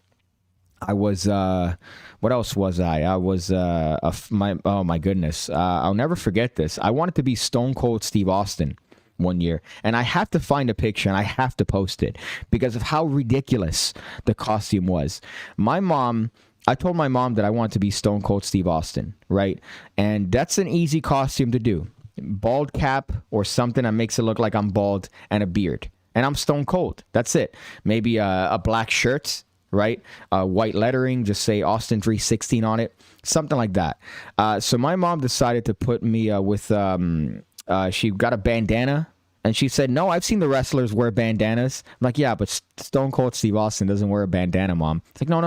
I was, what else was I? I was, oh my goodness. I'll never forget this. I wanted to be Stone Cold Steve Austin one year. And I have to find a picture and I have to post it because of how ridiculous the costume was. I told my mom that I wanted to be Stone Cold Steve Austin, right? And that's an easy costume to do. Bald cap or something that makes it look like I'm bald and a beard. And I'm Stone Cold. That's it. Maybe a black shirt, right? White lettering, just say Austin 316 on it. Something like that. So my mom decided to put me with, she got a bandana. And she said, no, I've seen the wrestlers wear bandanas. I'm like, yeah, but Stone Cold Steve Austin doesn't wear a bandana, Mom. It's like, no.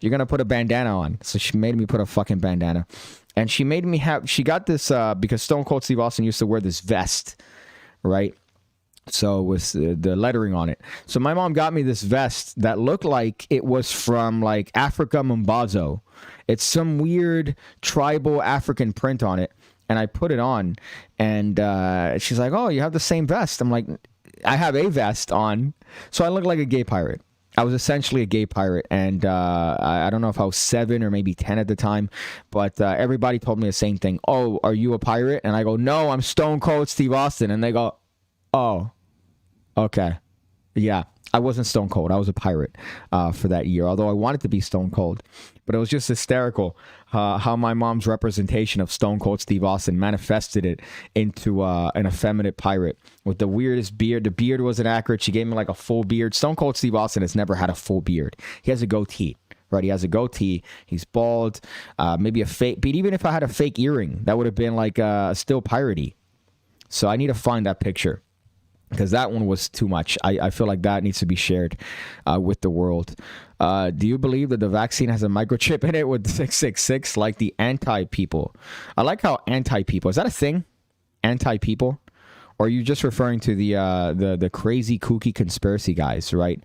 You're going to put a bandana on. So she made me put a fucking bandana. And she made me she got this, because Stone Cold Steve Austin used to wear this vest, right? So with the lettering on it. So my mom got me this vest that looked like it was from like Africa Mambazo. It's some weird tribal African print on it. And I put it on and she's like, oh, you have the same vest. I'm like, I have a vest on. So I look like a gay pirate. I was essentially a gay pirate. And I don't know if I was 7 or maybe 10 at the time. But everybody told me the same thing. Oh, are you a pirate? And I go, no, I'm Stone Cold Steve Austin. And they go, oh. Okay. Yeah, I wasn't Stone Cold. I was a pirate for that year, although I wanted to be Stone Cold. But it was just hysterical how my mom's representation of Stone Cold Steve Austin manifested it into an effeminate pirate with the weirdest beard. The beard wasn't accurate. She gave me like a full beard. Stone Cold Steve Austin has never had a full beard. He has a goatee, right? He has a goatee. He's bald. Maybe a fake. But even if I had a fake earring, that would have been like still piratey. So I need to find that picture because that one was too much. I feel like that needs to be shared with the world. Do you believe that the vaccine has a microchip in it with 666 like the anti-people? I like how anti-people. Is that a thing? Anti-people? Or are you just referring to the crazy kooky conspiracy guys, right?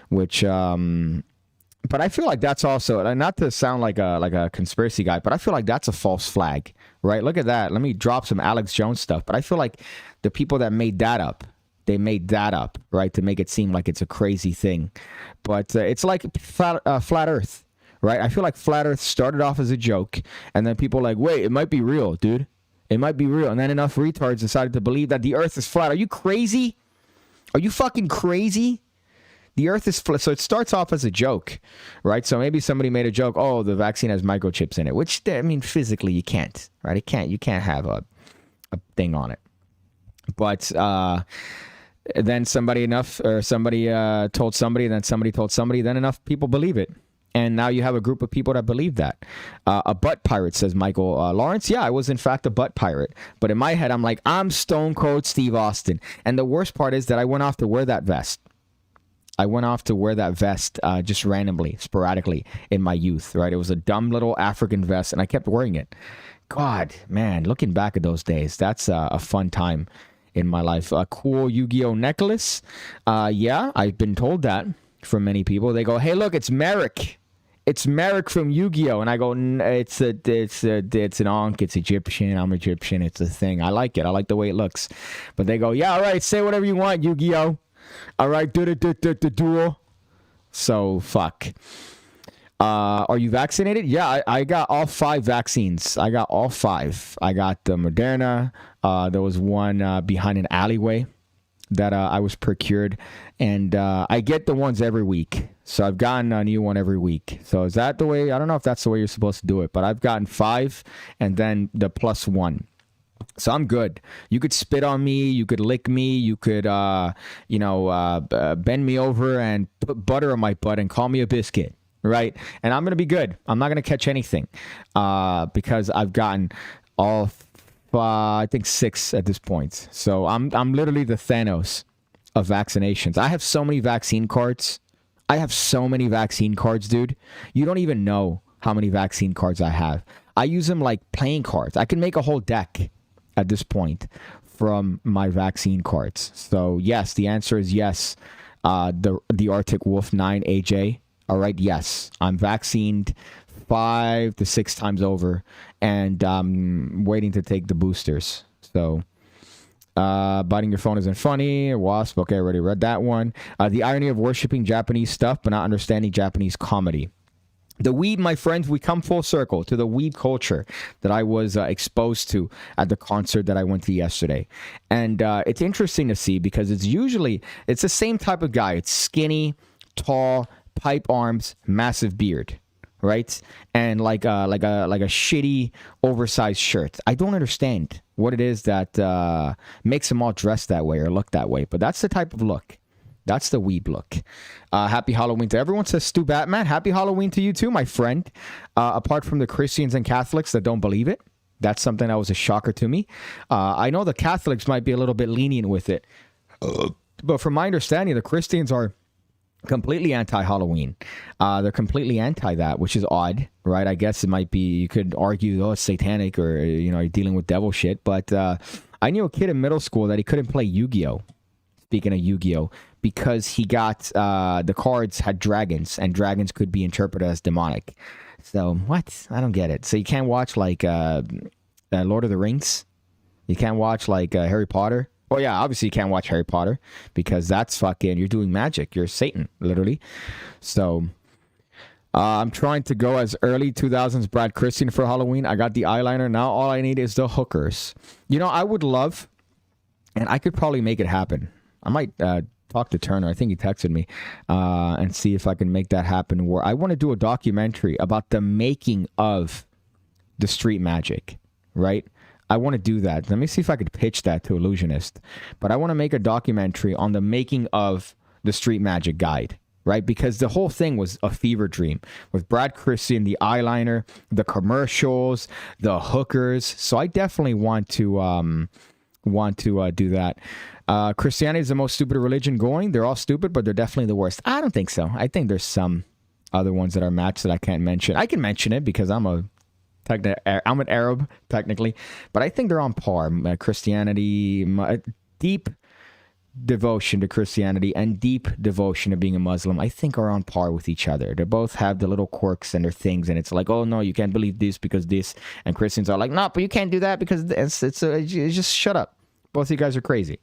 Which, but I feel like that's also, not to sound like a conspiracy guy, but I feel like that's a false flag, right? Look at that. Let me drop some Alex Jones stuff. But I feel like the people that made that up, they made that up, right, to make it seem like it's a crazy thing. But it's like flat Earth, right? I feel like flat Earth started off as a joke, and then people are like, wait, it might be real, dude. It might be real. And then enough retards decided to believe that the Earth is flat. Are you crazy? Are you fucking crazy? The Earth is flat. So it starts off as a joke, right? So maybe somebody made a joke, oh, the vaccine has microchips in it, which, I mean, physically you can't, right? You can't have a thing on it. But then somebody told somebody, then somebody told somebody, then enough people believe it. And now you have a group of people that believe that. A butt pirate, says Michael Lawrence. Yeah, I was in fact a butt pirate. But in my head, I'm like, I'm Stone Cold Steve Austin. And the worst part is that I went off to wear that vest. Just randomly, sporadically in my youth, right? It was a dumb little African vest, and I kept wearing it. God, man, looking back at those days, that's a fun time in my life. A cool Yu-Gi-Oh necklace. Yeah, I've been told that from many people. They go, hey, look, it's Merrick. It's Merrick from Yu-Gi-Oh! And I go, it's an Ankh. It's Egyptian. I'm Egyptian. It's a thing. I like it. I like the way it looks. But they go, yeah, all right, say whatever you want, Yu-Gi-Oh! All right, do the duel. So, fuck. Are you vaccinated? Yeah, I got all 5 vaccines. I got all 5. I got the Moderna. There was one behind an alleyway that I was procured, and I get the ones every week. So I've gotten a new one every week. So is that the way? I don't know if that's the way you're supposed to do it, but I've gotten 5 and then the +1. So I'm good. You could spit on me. You could lick me. You could, bend me over and put butter on my butt and call me a biscuit, right? And I'm going to be good. I'm not going to catch anything because I've gotten all I think 6 at this point. So I'm literally the Thanos of vaccinations. I have so many vaccine cards. Dude. You don't even know how many vaccine cards I have. I use them like playing cards. I can make a whole deck at this point from my vaccine cards. So yes, the answer is yes. The Arctic Wolf 9 AJ. All right, yes. I'm vaccinated 5 to 6 times over, and I'm waiting to take the boosters. So, biting your phone isn't funny. Wasp, okay, I already read that one. The irony of worshiping Japanese stuff but not understanding Japanese comedy. The weeb, my friends, we come full circle to the weeb culture that I was exposed to at the concert that I went to yesterday. And it's interesting to see because it's the same type of guy. It's skinny, tall, pipe arms, massive beard, right? And like a shitty oversized shirt. I don't understand what it is that makes them all dress that way or look that way, but that's the type of look. That's the weeb look. Happy Halloween to everyone, says Stu Batman. Happy Halloween to you too, my friend. Apart from the Christians and Catholics that don't believe it, that's something that was a shocker to me. I know the Catholics might be a little bit lenient with it, but from my understanding, the Christians are completely anti-Halloween. They're completely anti that, which is odd, right? I guess it might be, you could argue, oh, it's satanic or, you're dealing with devil shit. But I knew a kid in middle school that he couldn't play Yu-Gi-Oh! Speaking of Yu-Gi-Oh! Because he got, the cards had dragons, and dragons could be interpreted as demonic. So, what? I don't get it. So you can't watch, like, Lord of the Rings? You can't watch, like, Harry Potter? Oh, yeah, obviously you can't watch Harry Potter because that's fucking, you're doing magic. You're Satan, literally. So, I'm trying to go as early 2000s Brad Christian for Halloween. I got the eyeliner. Now all I need is the hookers. I would love, and I could probably make it happen. I might talk to Turner. I think he texted me and see if I can make that happen. Where I want to do a documentary about the making of the street magic, right? I want to do that. Let me see if I could pitch that to Illusionist. But I want to make a documentary on the making of the street magic guide, right? Because the whole thing was a fever dream with Brad Christian, the eyeliner, the commercials, the hookers. So I definitely want to do that. Christianity is the most stupid religion going. They're all stupid, but they're definitely the worst. I don't think so. I think there's some other ones that are matched that I can't mention. I can mention it because I'm an Arab technically, but I think they're on par. Christianity, deep devotion to Christianity and deep devotion to being a Muslim, I think are on par with each other. They both have the little quirks and their things, and it's like, oh no, you can't believe this because this, and Christians are like, no, but you can't do that because this. It's just shut up. Both of you guys are crazy.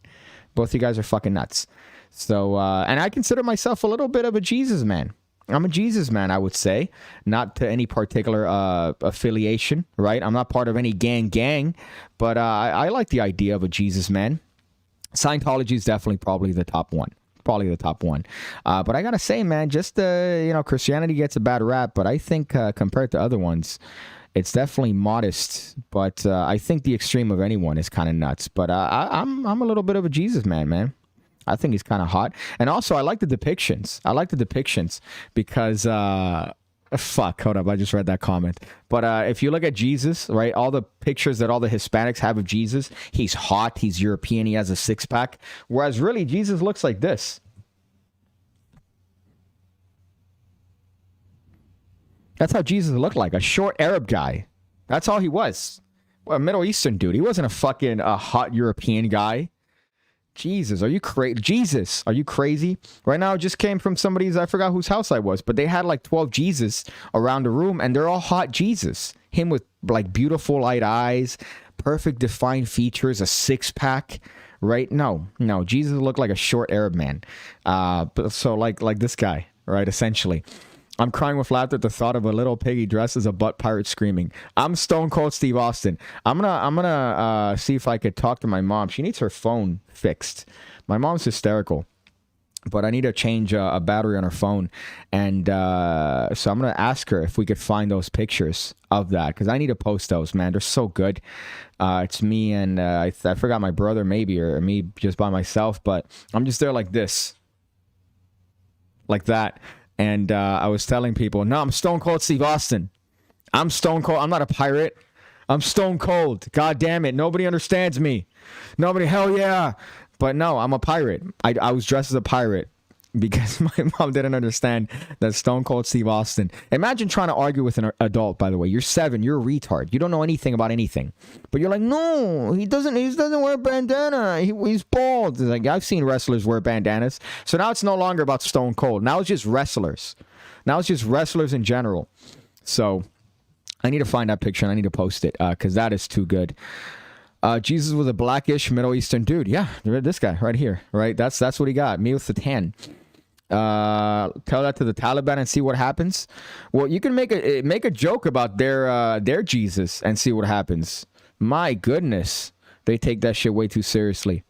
Both of you guys are fucking nuts. So, and I consider myself a little bit of a Jesus man. I'm a Jesus man, I would say, not to any particular affiliation, right? I'm not part of any gang, but I like the idea of a Jesus man. Scientology is definitely probably the top one. But I gotta say, man, just Christianity gets a bad rap, but I think compared to other ones, it's definitely modest. But I think the extreme of anyone is kind of nuts. But I'm a little bit of a Jesus man. I think he's kind of hot. And also, I like the depictions. Because, fuck, hold up. I just read that comment. But if you look at Jesus, right, all the pictures that all the Hispanics have of Jesus, he's hot, he's European, he has a six-pack. Whereas really, Jesus looks like this. That's how Jesus looked like, a short Arab guy. That's all he was. Well, a Middle Eastern dude. He wasn't a fucking hot European guy. Jesus, are you crazy? Jesus, are you crazy? Right now, it just came from somebody's, I forgot whose house I was, but they had like 12 Jesus around the room, and they're all hot Jesus. Him with like beautiful light eyes, perfect defined features, a six-pack, right? No, Jesus looked like a short Arab man. But so like this guy, right? Essentially. I'm crying with laughter at the thought of a little piggy dressed as a butt pirate screaming. I'm Stone Cold Steve Austin. I'm gonna see if I could talk to my mom. She needs her phone fixed. My mom's hysterical, but I need to change a battery on her phone, and so I'm gonna ask her if we could find those pictures of that, because I need to post those. Man, they're so good. It's me and I forgot my brother maybe, or me just by myself, but I'm just there like this, like that. And I was telling people, no, I'm Stone Cold Steve Austin. I'm Stone Cold. I'm not a pirate. I'm Stone Cold. God damn it. Nobody understands me. Nobody, hell yeah. But no, I'm a pirate. I was dressed as a pirate because my mom didn't understand that Stone Cold Steve Austin. Imagine trying to argue with an adult, by the way. You're 7. You're a retard. You don't know anything about anything. But you're like, no, he doesn't wear a bandana. He's bald. It's like, I've seen wrestlers wear bandanas. So now it's no longer about Stone Cold. Now it's just wrestlers. Now it's just wrestlers in general. So I need to find that picture and I need to post it because that is too good. Jesus was a blackish Middle Eastern dude. Yeah, this guy right here, right? That's what he got. Me with the tan. Tell that to the Taliban and see what happens. Well, you can make a joke about their Jesus and see what happens. My goodness, they take that shit way too seriously.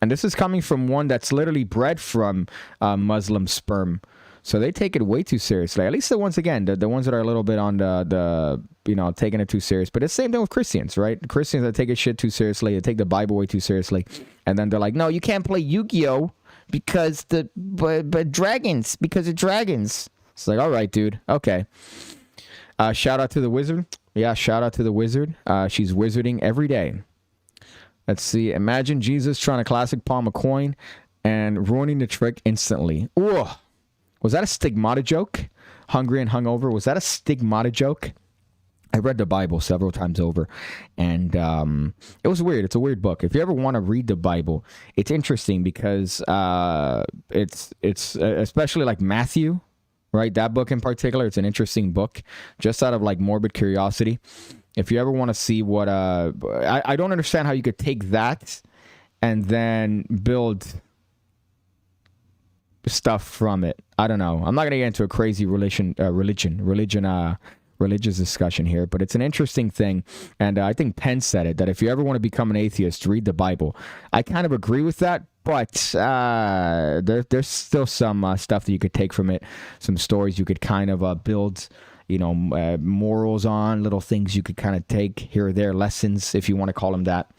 And this is coming from one that's literally bred from Muslim sperm. So they take it way too seriously. At least the ones, again, the ones that are a little bit on the taking it too serious. But it's the same thing with Christians, right? Christians that take it shit too seriously, they take the Bible way too seriously. And then they're like, no, you can't play Yu-Gi-Oh! Because but dragons, because of dragons. It's like, all right, dude. Okay. Shout out to the wizard. Yeah, shout out to the wizard. She's wizarding every day. Let's see. Imagine Jesus trying to classic palm a coin and ruining the trick instantly. Ooh. Was that a stigmata joke? Hungry and hungover. Was that a stigmata joke? I read the Bible several times over, and it was weird. It's a weird book. If you ever want to read the Bible, it's interesting because it's especially like Matthew, right? That book in particular, it's an interesting book, just out of like morbid curiosity. If you ever want to see what I don't understand how you could take that and then build stuff from it. I don't know. I'm not gonna get into a crazy religious discussion here, but it's an interesting thing. And I think Penn said it, that if you ever want to become an atheist, read the Bible. I kind of agree with that, but there's still some stuff that you could take from it, some stories you could kind of build, morals on, little things you could kind of take here or there, lessons, if you want to call them that.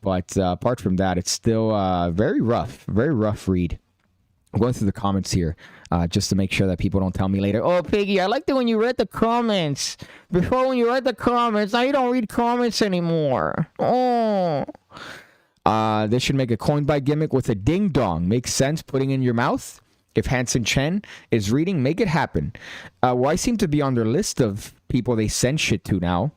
But apart from that, it's still very rough read. I'm going through the comments here just to make sure that people don't tell me later, oh, Piggy, I liked it when you read the comments. Before, when you read the comments, now you don't read comments anymore. Oh. They should make a coin buy gimmick with a ding dong. Makes sense, putting in your mouth. If Hanson Chen is reading, make it happen. Well, I seem to be on their list of people they send shit to now,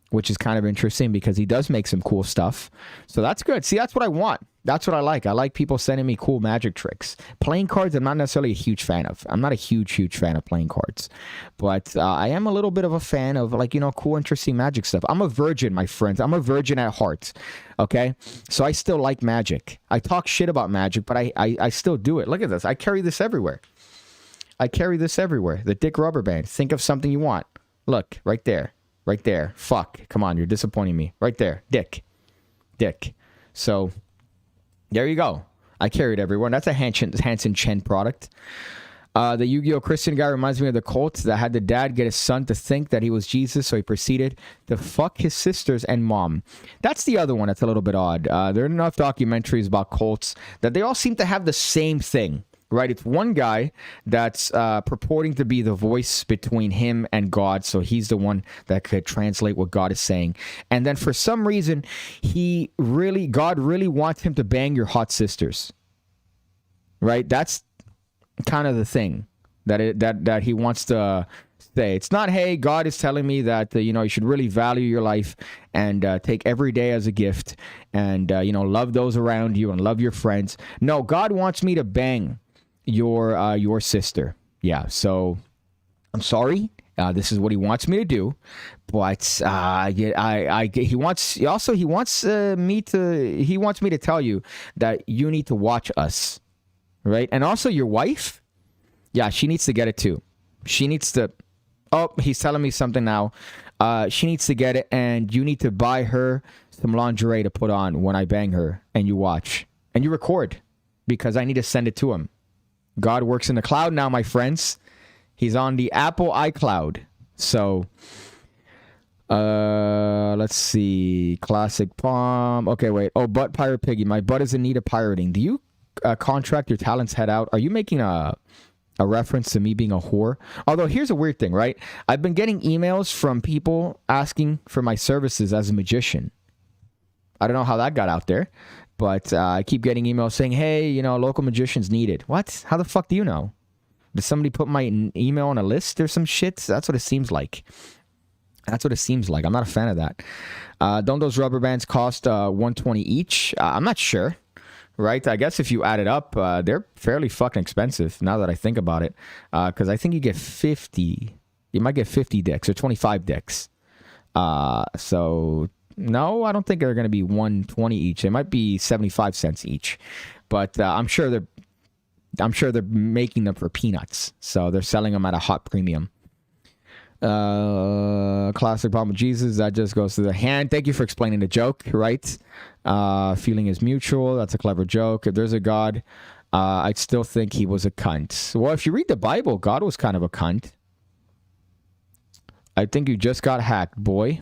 which is kind of interesting because he does make some cool stuff. So that's good. See, that's what I want. That's what I like. I like people sending me cool magic tricks. Playing cards, I'm not necessarily a huge fan of. I'm not a huge fan of playing cards. But I am a little bit of a fan of, like, cool, interesting magic stuff. I'm a virgin, my friends. I'm a virgin at heart. Okay? So I still like magic. I talk shit about magic, but I still do it. Look at this. I carry this everywhere. The dick rubber band. Think of something you want. Look, right there. Right there. Fuck. Come on, you're disappointing me. Right there. Dick. So, there you go. I carry it everywhere. That's a Hanson Chen product. The Yu-Gi-Oh! Christian guy reminds me of the cult that had the dad get his son to think that he was Jesus, so he proceeded to fuck his sisters and mom. That's the other one that's a little bit odd. There are enough documentaries about cults that they all seem to have the same thing. Right, it's one guy that's purporting to be the voice between him and God, so he's the one that could translate what God is saying. And then for some reason, God really wants him to bang your hot sisters. Right, that's kind of the thing that he wants to say. It's not, hey, God is telling me that you should really value your life and take every day as a gift, and love those around you and love your friends. No, God wants me to bang your sister. Yeah, so I'm sorry. This is what he wants me to do, but he wants me to tell you that you need to watch us, right? And also your wife, yeah, she needs to get it too. She needs to. Oh, he's telling me something now. She needs to get it, and you need to buy her some lingerie to put on when I bang her, and you watch and you record because I need to send it to him. God works in the cloud now, my friends. He's on the Apple iCloud. So, let's see. Classic Palm. Okay, wait. Oh, Butt Pirate Piggy. My butt is in need of pirating. Do you contract your talents head out? Are you making a reference to me being a whore? Although, here's a weird thing, right? I've been getting emails from people asking for my services as a magician. I don't know how that got out there. But I keep getting emails saying, hey, local magicians needed. What? How the fuck do you know? Did somebody put my email on a list or some shit? That's what it seems like. I'm not a fan of that. Don't those rubber bands cost $120 each? I'm not sure. Right? I guess if you add it up, they're fairly fucking expensive now that I think about it. Because I think you get 50. You might get 50 dicks or 25 dicks. So... No, I don't think they're going to be $120 each. It might be 75 cents each, but I'm sure they're making them for peanuts, so they're selling them at a hot premium. Classic problem with Jesus, that just goes to the hand. Thank you for explaining the joke. Right? Feeling is mutual. That's a clever joke. If there's a God, I'd still think he was a cunt. Well, if you read the Bible, God was kind of a cunt. I think you just got hacked, boy.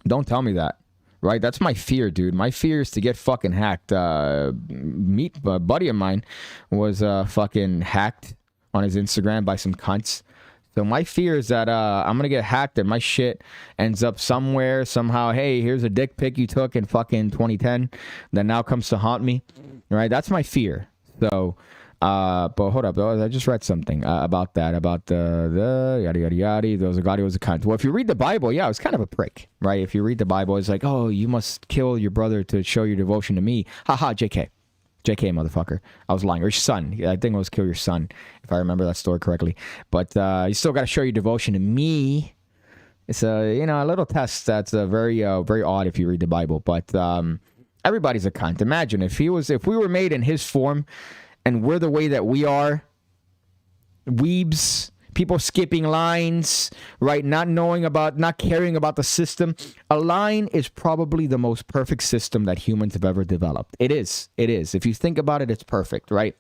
Don't tell me that, right? That's my fear, dude. My fear is to get fucking hacked. A buddy of mine was fucking hacked on his Instagram by some cunts. So my fear is that I'm going to get hacked and my shit ends up somewhere, somehow. Hey, here's a dick pic you took in fucking 2010 that now comes to haunt me, right? That's my fear. So... but hold up, though. I just read something about that, about the yada yada yada. There was a God who was a cunt. Well, if you read the Bible, yeah, it was kind of a prick, right? If you read the Bible, it's like, oh, you must kill your brother to show your devotion to me. Haha, JK, motherfucker. I was lying. Or your son. I think it was kill your son, if I remember that story correctly. But you still got to show your devotion to me. It's a little test that's very odd if you read the Bible. But everybody's a cunt. Imagine if we were made in his form. And we're the way that we are, weebs, people skipping lines, right? Not caring about the system. A line is probably the most perfect system that humans have ever developed. It is. If you think about it, it's perfect, right?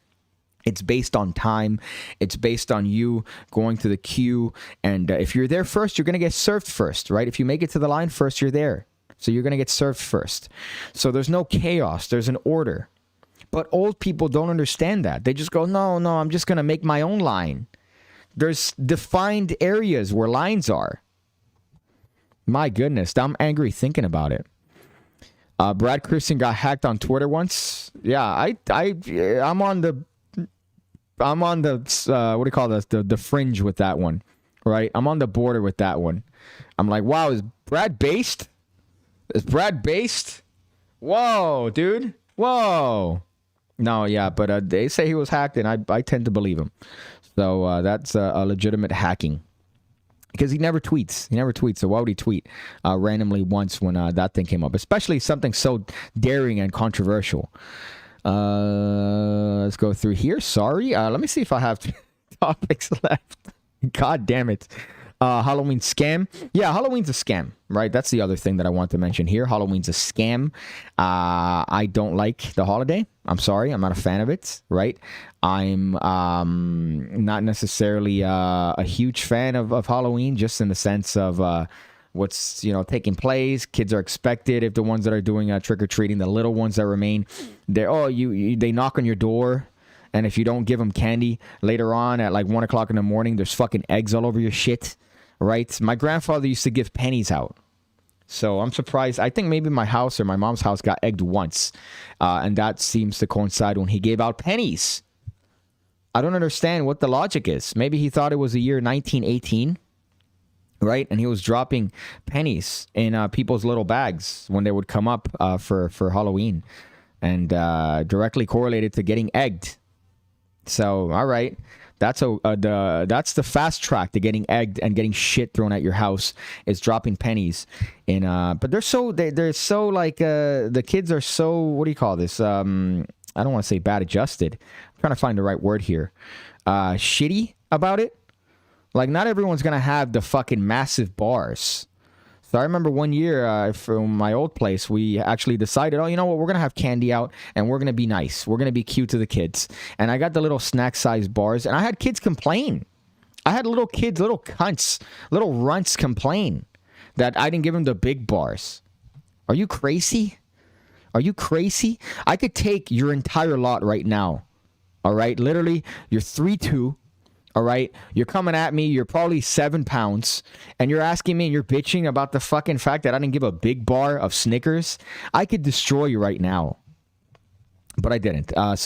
It's based on time. It's based on you going to the queue. And if you're there first, you're going to get served first, right? If you make it to the line first, you're there. So you're going to get served first. So there's no chaos. There's an order. But old people don't understand that. They just go, no, I'm just going to make my own line. There's defined areas where lines are. My goodness, I'm angry thinking about it. Brad Christian got hacked on Twitter once. Yeah, I'm on the what do you call this? The fringe with that one, right? I'm on the border with that one. I'm like, wow, is Brad based? Is Brad based? Whoa, dude. Whoa. No, yeah, but they say he was hacked, and I tend to believe him. So that's a legitimate hacking. Because he never tweets. So why would he tweet randomly once when that thing came up? Especially something so daring and controversial. Let's go through here. Sorry. Let me see if I have topics left. God damn it. Halloween scam. Yeah, Halloween's a scam, right? That's the other thing that I want to mention here. Halloween's a scam. I don't like the holiday. I'm sorry. I'm not a fan of it, right? I'm not necessarily a huge fan of Halloween, just in the sense of what's taking place. Kids are expected, if the ones that are doing trick-or-treating, the little ones that remain, they knock on your door. And if you don't give them candy later on at like 1 o'clock in the morning, there's fucking eggs all over your shit, right? My grandfather used to give pennies out. So I'm surprised. I think maybe my house or my mom's house got egged once. And that seems to coincide when he gave out pennies. I don't understand what the logic is. Maybe he thought it was the year 1918, right? And he was dropping pennies in people's little bags when they would come up for Halloween. And directly correlated to getting egged. So, all right, that's the fast track to getting egged and getting shit thrown at your house is dropping pennies in. But they're so like the kids are so, what do you call this? I don't want to say bad adjusted. I'm trying to find the right word here. Shitty about it. Like, not everyone's gonna have the fucking massive bars. So I remember one year from my old place, we actually decided, you know what, we're going to have candy out and we're going to be nice. We're going to be cute to the kids. And I got the little snack-sized bars, and I had kids complain. I had little kids, little cunts, little runts complain that I didn't give them the big bars. Are you crazy? Are you crazy? I could take your entire lot right now, all right? Literally, you're 3'2". All right, you're coming at me. You're probably 7 pounds, and you're asking me and you're bitching about the fucking fact that I didn't give a big bar of Snickers. I could destroy you right now, but I didn't. I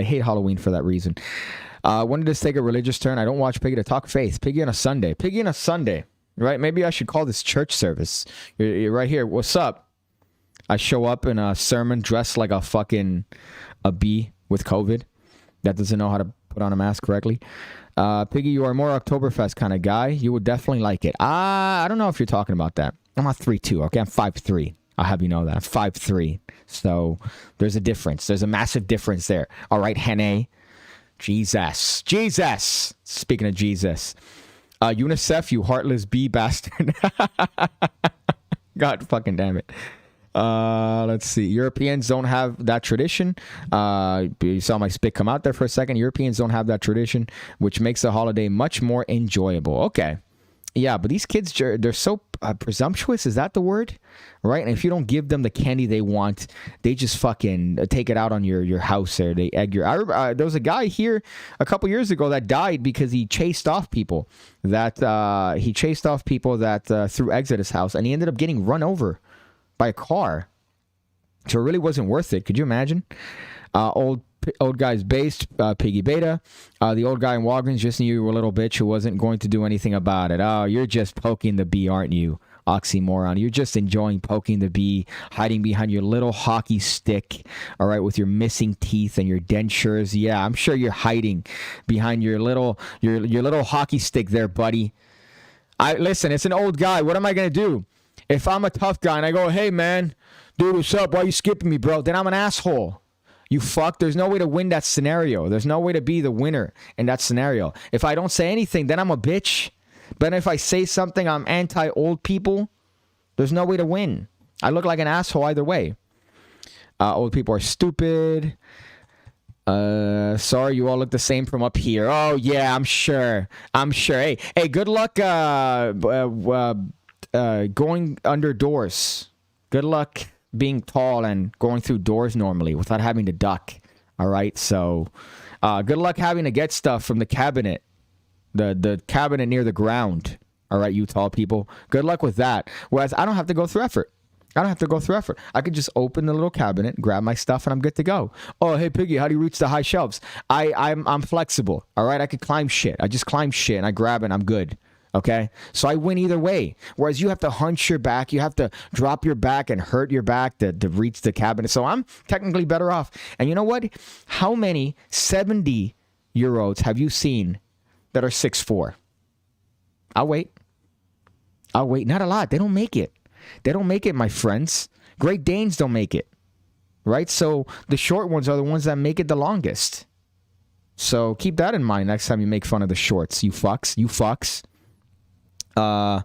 hate Halloween for that reason. When did this take a religious turn? I don't watch Piggy to talk faith. Piggy on a Sunday. Piggy on a Sunday, right? Maybe I should call this church service. You're right here. What's up? I show up in a sermon dressed like a bee with COVID that doesn't know how to put on a mask correctly. Piggy, you are a more Oktoberfest kind of guy. You would definitely like it. I don't know if you're talking about that. I'm not 3'2", okay? I'm 5'3". I'll have you know that. I'm 5'3". So there's a difference. There's a massive difference there. All right, Hene. Jesus. Speaking of Jesus. UNICEF, you heartless bee bastard. God fucking damn it. Let's see. Europeans don't have that tradition. You saw my spit come out there for a second. Europeans don't have that tradition, which makes the holiday much more enjoyable. Okay. Yeah, but these kids, they're so presumptuous. Is that the word? Right? And if you don't give them the candy they want, they just fucking take it out on your house there. They egg your... there was a guy here a couple years ago that died because he chased off people that threw eggs at his house, and he ended up getting run over by a car. So it really wasn't worth it. Could you imagine? Old guy's based, Piggy Beta. The old guy in Walgreens just knew you were a little bitch who wasn't going to do anything about it. Oh, you're just poking the bee, aren't you? Oxymoron. You're just enjoying poking the bee, hiding behind your little hockey stick, all right, with your missing teeth and your dentures. Yeah, I'm sure you're hiding behind your little hockey stick there, buddy. Listen, it's an old guy. What am I going to do? If I'm a tough guy and I go, hey, man, dude, what's up? Why are you skipping me, bro? Then I'm an asshole. You fuck. There's no way to win that scenario. There's no way to be the winner in that scenario. If I don't say anything, then I'm a bitch. But if I say something, I'm anti-old people. There's no way to win. I look like an asshole either way. Old people are stupid. Sorry, you all look the same from up here. Oh, yeah, I'm sure. Hey, good luck going under doors. Good luck being tall and going through doors normally without having to duck. All right, so good luck having to get stuff from the cabinet, the cabinet near the ground. All right, you tall people, good luck with that. Whereas I don't have to go through effort. I could just open the little cabinet, grab my stuff, and I'm good to go. Oh, hey, Piggy, how do you reach the high shelves? I'm flexible, all right? I could climb shit. I just climb shit, and I grab it, and I'm good, okay? So I win either way. Whereas you have to hunch your back. You have to drop your back and hurt your back to reach the cabinet. So I'm technically better off. And you know what? How many 70-year-olds have you seen that are 6'4"? I'll wait. Not a lot. They don't make it. My friends. Great Danes don't make it, right? So the short ones are the ones that make it the longest. So keep that in mind next time you make fun of the shorts, you fucks. But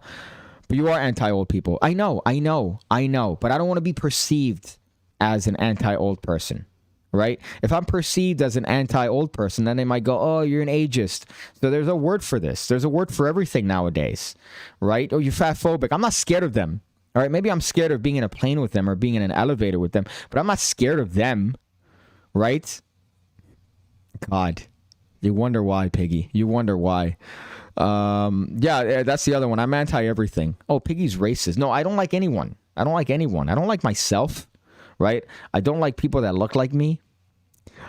you are anti-old people. I know. But I don't want to be perceived as an anti-old person, right? If I'm perceived as an anti-old person, then they might go, oh, you're an ageist. So there's a word for this. There's a word for everything nowadays, right? Oh, you're fatphobic. I'm not scared of them. All right, maybe I'm scared of being in a plane with them or being in an elevator with them, but I'm not scared of them, right? God, you wonder why, Piggy. You wonder why. Yeah, that's the other one. I'm anti-everything. Oh, Piggy's racist. No, I don't like anyone. I don't like myself, right? I don't like people that look like me.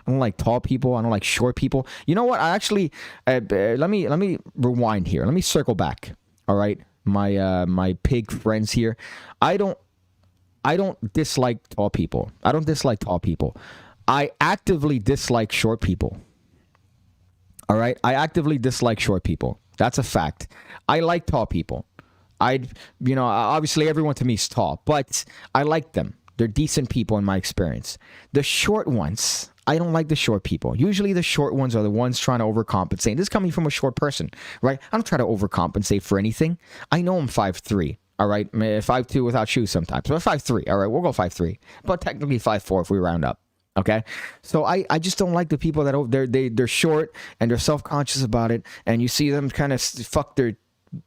I don't like tall people. I don't like short people. You know what? I actually, let me rewind here. Let me circle back, all right? My pig friends here. I don't dislike tall people. I actively dislike short people. All right? I actively dislike short people. That's a fact. I like tall people. Obviously everyone to me is tall, but I like them. They're decent people in my experience. The short ones, I don't like the short people. Usually the short ones are the ones trying to overcompensate. This is coming from a short person, right? I don't try to overcompensate for anything. I know I'm 5'3", all right? 5'2" without shoes sometimes, but 5'3", all right? We'll go 5'3", but technically 5'4" if we round up, okay? So I just don't like the people that they're short and they're self-conscious about it, and you see them kind of fuck their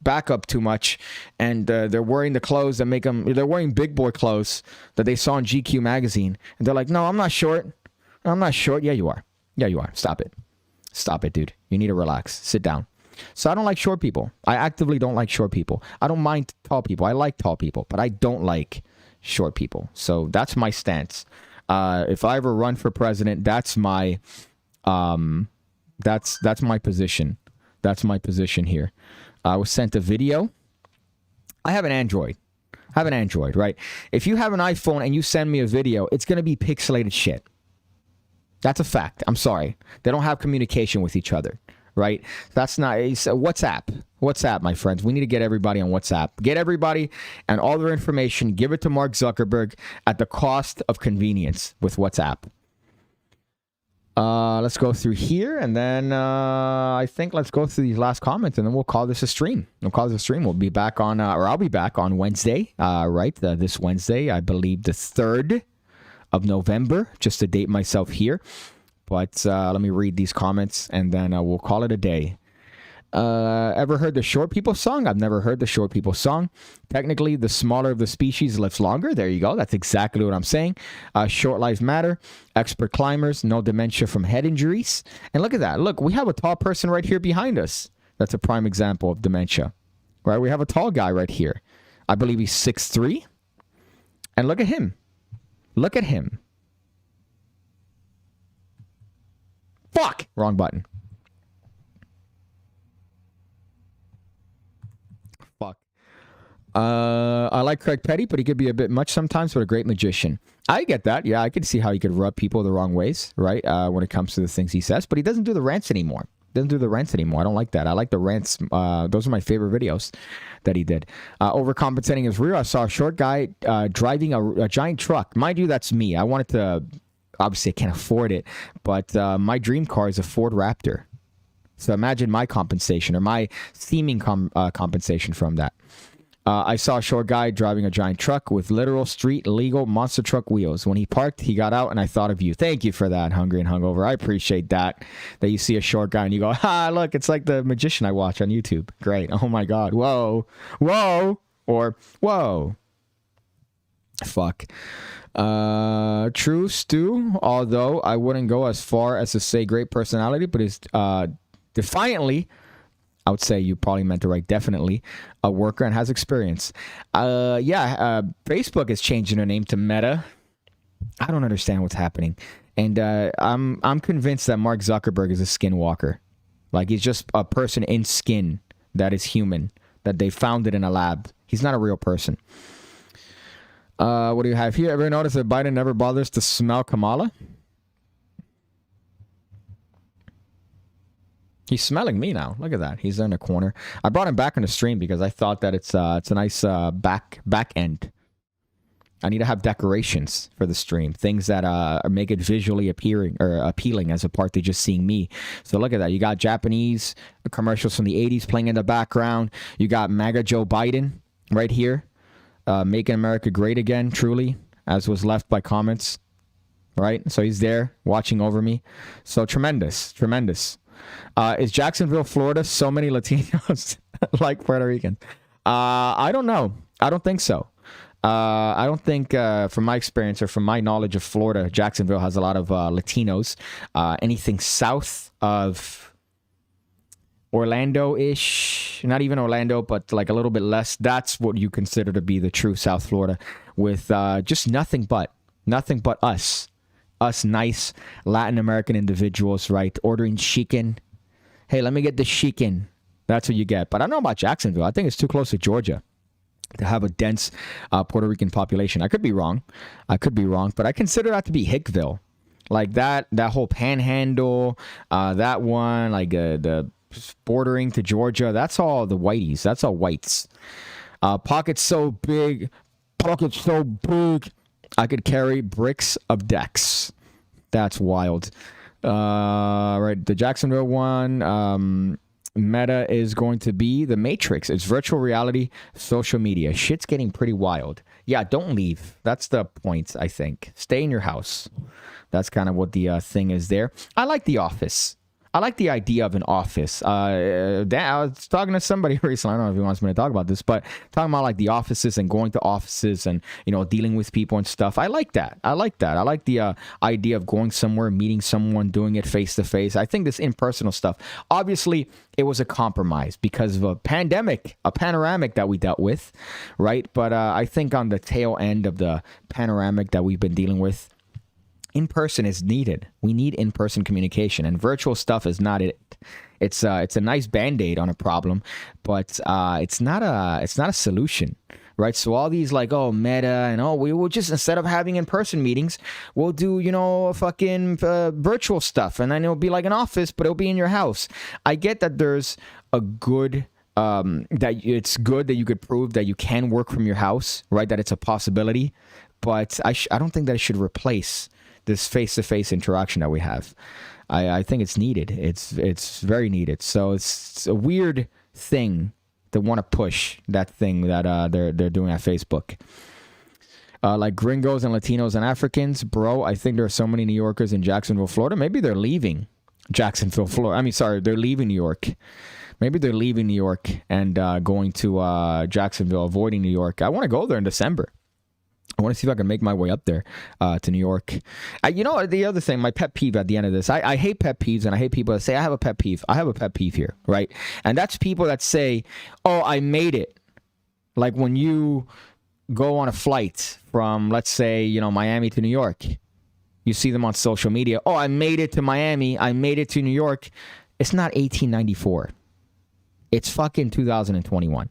back up too much, and they're wearing the clothes that make them, they're wearing big boy clothes that they saw in GQ magazine, and they're like, no, I'm not short. Yeah, you are. Stop it, dude. You need to relax. Sit down. So I don't like short people. I actively don't like short people. I don't mind tall people. I like tall people, but I don't like short people. So that's my stance. If I ever run for president, that's my position. That's my position here. I was sent a video. I have an Android, right? If you have an iPhone and you send me a video, it's going to be pixelated shit. That's a fact. I'm sorry. They don't have communication with each other, right? That's not WhatsApp, my friends. We need to get everybody on WhatsApp. Get everybody and all their information. Give it to Mark Zuckerberg at the cost of convenience with WhatsApp. Let's go through here, and then I think let's go through these last comments, and then we'll call this a stream. We'll be back on, or I'll be back on Wednesday, right? This Wednesday, I believe the 3rd of November, just to date myself here. But let me read these comments, and then we'll call it a day. Ever heard the short people song? I've never heard the short people song. Technically, the smaller of the species lives longer. There you go. That's exactly what I'm saying. Short lives matter. Expert climbers. No dementia from head injuries. And look at that. Look, we have a tall person right here behind us. That's a prime example of dementia. Right? We have a tall guy right here. I believe he's 6'3". And look at him. Fuck! Wrong button. I like Craig Petty, but he could be a bit much sometimes, but a great magician. I get that. Yeah, I could see how he could rub people the wrong ways, right? When it comes to the things he says, but he doesn't do the rants anymore. I don't like that. I like the rants. Those are my favorite videos that he did. Overcompensating his rear. I saw a short guy driving a giant truck. Mind you, that's me. I wanted to, obviously I can't afford it, but my dream car is a Ford Raptor. So imagine my compensation, or my seeming compensation from that. I saw a short guy driving a giant truck with literal street legal monster truck wheels. When he parked, he got out, and I thought of you. Thank you for that, Hungry and Hungover. I appreciate that you see a short guy and you go, look, it's like the magician I watch on YouTube. Great. Oh my God. Whoa. Or, whoa. Fuck. True, Stu. Although I wouldn't go as far as to say great personality, but is defiantly, I would say you probably meant to write definitely, a worker and has experience. Facebook is changing their name to Meta. I don't understand what's happening. And I'm convinced that Mark Zuckerberg is a skinwalker. Like, he's just a person in skin that is human, that they founded in a lab. He's not a real person. What do you have here? Ever notice that Biden never bothers to smell Kamala? He's smelling me now. Look at that. He's in the corner. I brought him back on the stream because I thought that it's a nice back end. I need to have decorations for the stream, things that make it visually appealing as opposed to just seeing me. So look at that. You got Japanese commercials from the 80s playing in the background. You got MAGA Joe Biden right here, making America great again, truly, as was left by comments, right? So he's there watching over me. So tremendous. Is Jacksonville, Florida, so many Latinos like Puerto Ricans? I don't know. I don't think so. I don't think, from my experience or from my knowledge of Florida, Jacksonville has a lot of Latinos. Anything south of Orlando-ish, not even Orlando, but like a little bit less, that's what you consider to be the true South Florida, with just nothing but us nice Latin American individuals, right? Ordering chicken. Hey, let me get the chicken. That's what you get. But I don't know about Jacksonville. I think it's too close to Georgia to have a dense Puerto Rican population. I could be wrong, but I consider that to be Hickville. Like that whole panhandle, that one, like the bordering to Georgia, that's all the whiteys. That's all whites. Pockets so big, I could carry bricks of decks. That's wild. Right, the Jacksonville one, Meta is going to be the Matrix. It's virtual reality, social media. Shit's getting pretty wild. Yeah, don't leave. That's the point, I think. Stay in your house. That's kind of what the thing is there. I like The Office. I like the idea of an office. I was talking to somebody recently. I don't know if he wants me to talk about this, but talking about like the offices and going to offices and, you know, dealing with people and stuff. I like that. I like the idea of going somewhere, meeting someone, doing it face to face. I think this impersonal stuff, obviously it was a compromise because of a panoramic that we dealt with, right? But I think on the tail end of the panoramic that we've been dealing with, in-person is needed. We need in-person communication, and virtual stuff is not it. It's a nice band-aid on a problem, but it's not a solution, right? So all these like, oh, Meta, and we will just, instead of having in-person meetings, we'll do, fucking virtual stuff, and then it'll be like an office, but it'll be in your house. I get that there's a good that it's good that you could prove that you can work from your house, right? That it's a possibility, but I don't think that it should replace this face-to-face interaction that we have. I think it's needed. It's very needed. So it's a weird thing to want to push that thing that they're doing at Facebook. Like gringos and Latinos and Africans, bro. I think there are so many New Yorkers in Jacksonville, Florida. Maybe they're leaving Jacksonville, Florida. They're leaving New York. Maybe they're leaving New York and going to Jacksonville, avoiding New York. I want to go there in December. I want to see if I can make my way up there to New York. The other thing, my pet peeve at the end of this, I hate pet peeves, and I hate people that say, I have a pet peeve. I have a pet peeve here, right? And that's people that say, oh, I made it. Like when you go on a flight from, let's say, Miami to New York. You see them on social media. Oh, I made it to Miami. I made it to New York. It's not 1894. It's fucking 2021,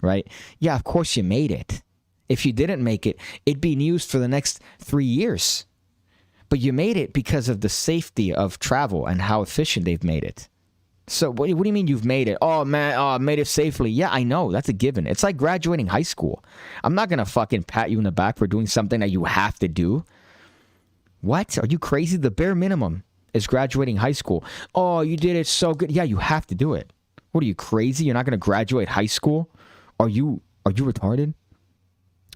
right? Yeah, of course you made it. If you didn't make it, it'd be news for the next 3 years. But you made it because of the safety of travel and how efficient they've made it. So what do you mean you've made it? Oh, man, I made it safely. Yeah, I know. That's a given. It's like graduating high school. I'm not going to fucking pat you in the back for doing something that you have to do. What? Are you crazy? The bare minimum is graduating high school. Oh, you did it so good. Yeah, you have to do it. What are you, crazy? You're not going to graduate high school? Are you retarded?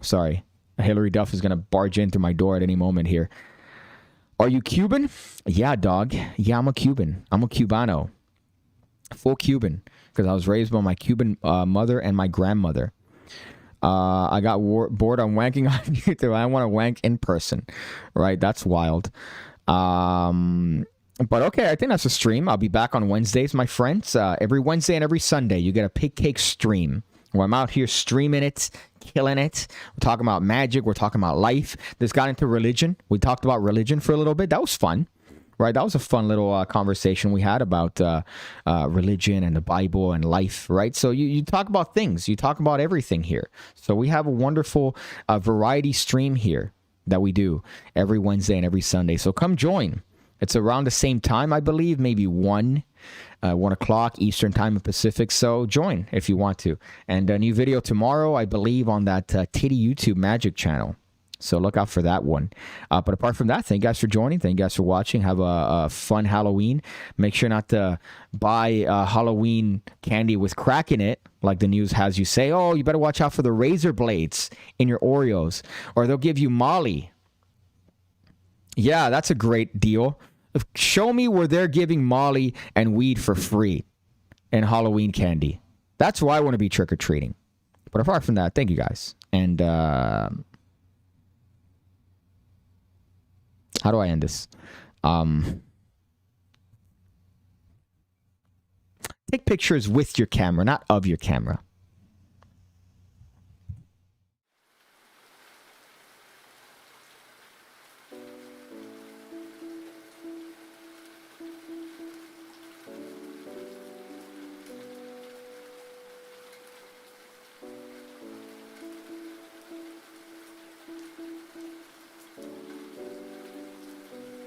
Sorry, Hillary Duff is going to barge in through my door at any moment here. Are you Cuban? Yeah, dog. Yeah, I'm a Cuban. I'm a Cubano. Full Cuban. Because I was raised by my Cuban mother and my grandmother. I got bored on wanking on YouTube. I want to wank in person, right? That's wild. But okay, I think that's a stream. I'll be back on Wednesdays, my friends. Every Wednesday and every Sunday, you get a PigCake stream where I'm out here streaming it, killing it. We're talking about magic. We're talking about life. This got into religion. We talked about religion for a little bit. That was fun, right? That was a fun little conversation we had about religion and the Bible and life, right? So you talk about things. You talk about everything here. So we have a wonderful variety stream here that we do every Wednesday and every Sunday. So come join. It's around the same time, I believe, maybe 1 o'clock Eastern time in Pacific. So join if you want to. And a new video tomorrow, I believe, on that Titty YouTube Magic channel. So look out for that one. But apart from that, thank you guys for joining. Thank you guys for watching. Have a fun Halloween. Make sure not to buy Halloween candy with crack in it, like the news has you say. Oh, you better watch out for the razor blades in your Oreos, or they'll give you Molly. Yeah, that's a great deal. Show me where they're giving Molly and weed for free and Halloween candy. That's why I want to be trick-or-treating. But apart from that, thank you guys. And how do I end this? Take pictures with your camera, not of your camera.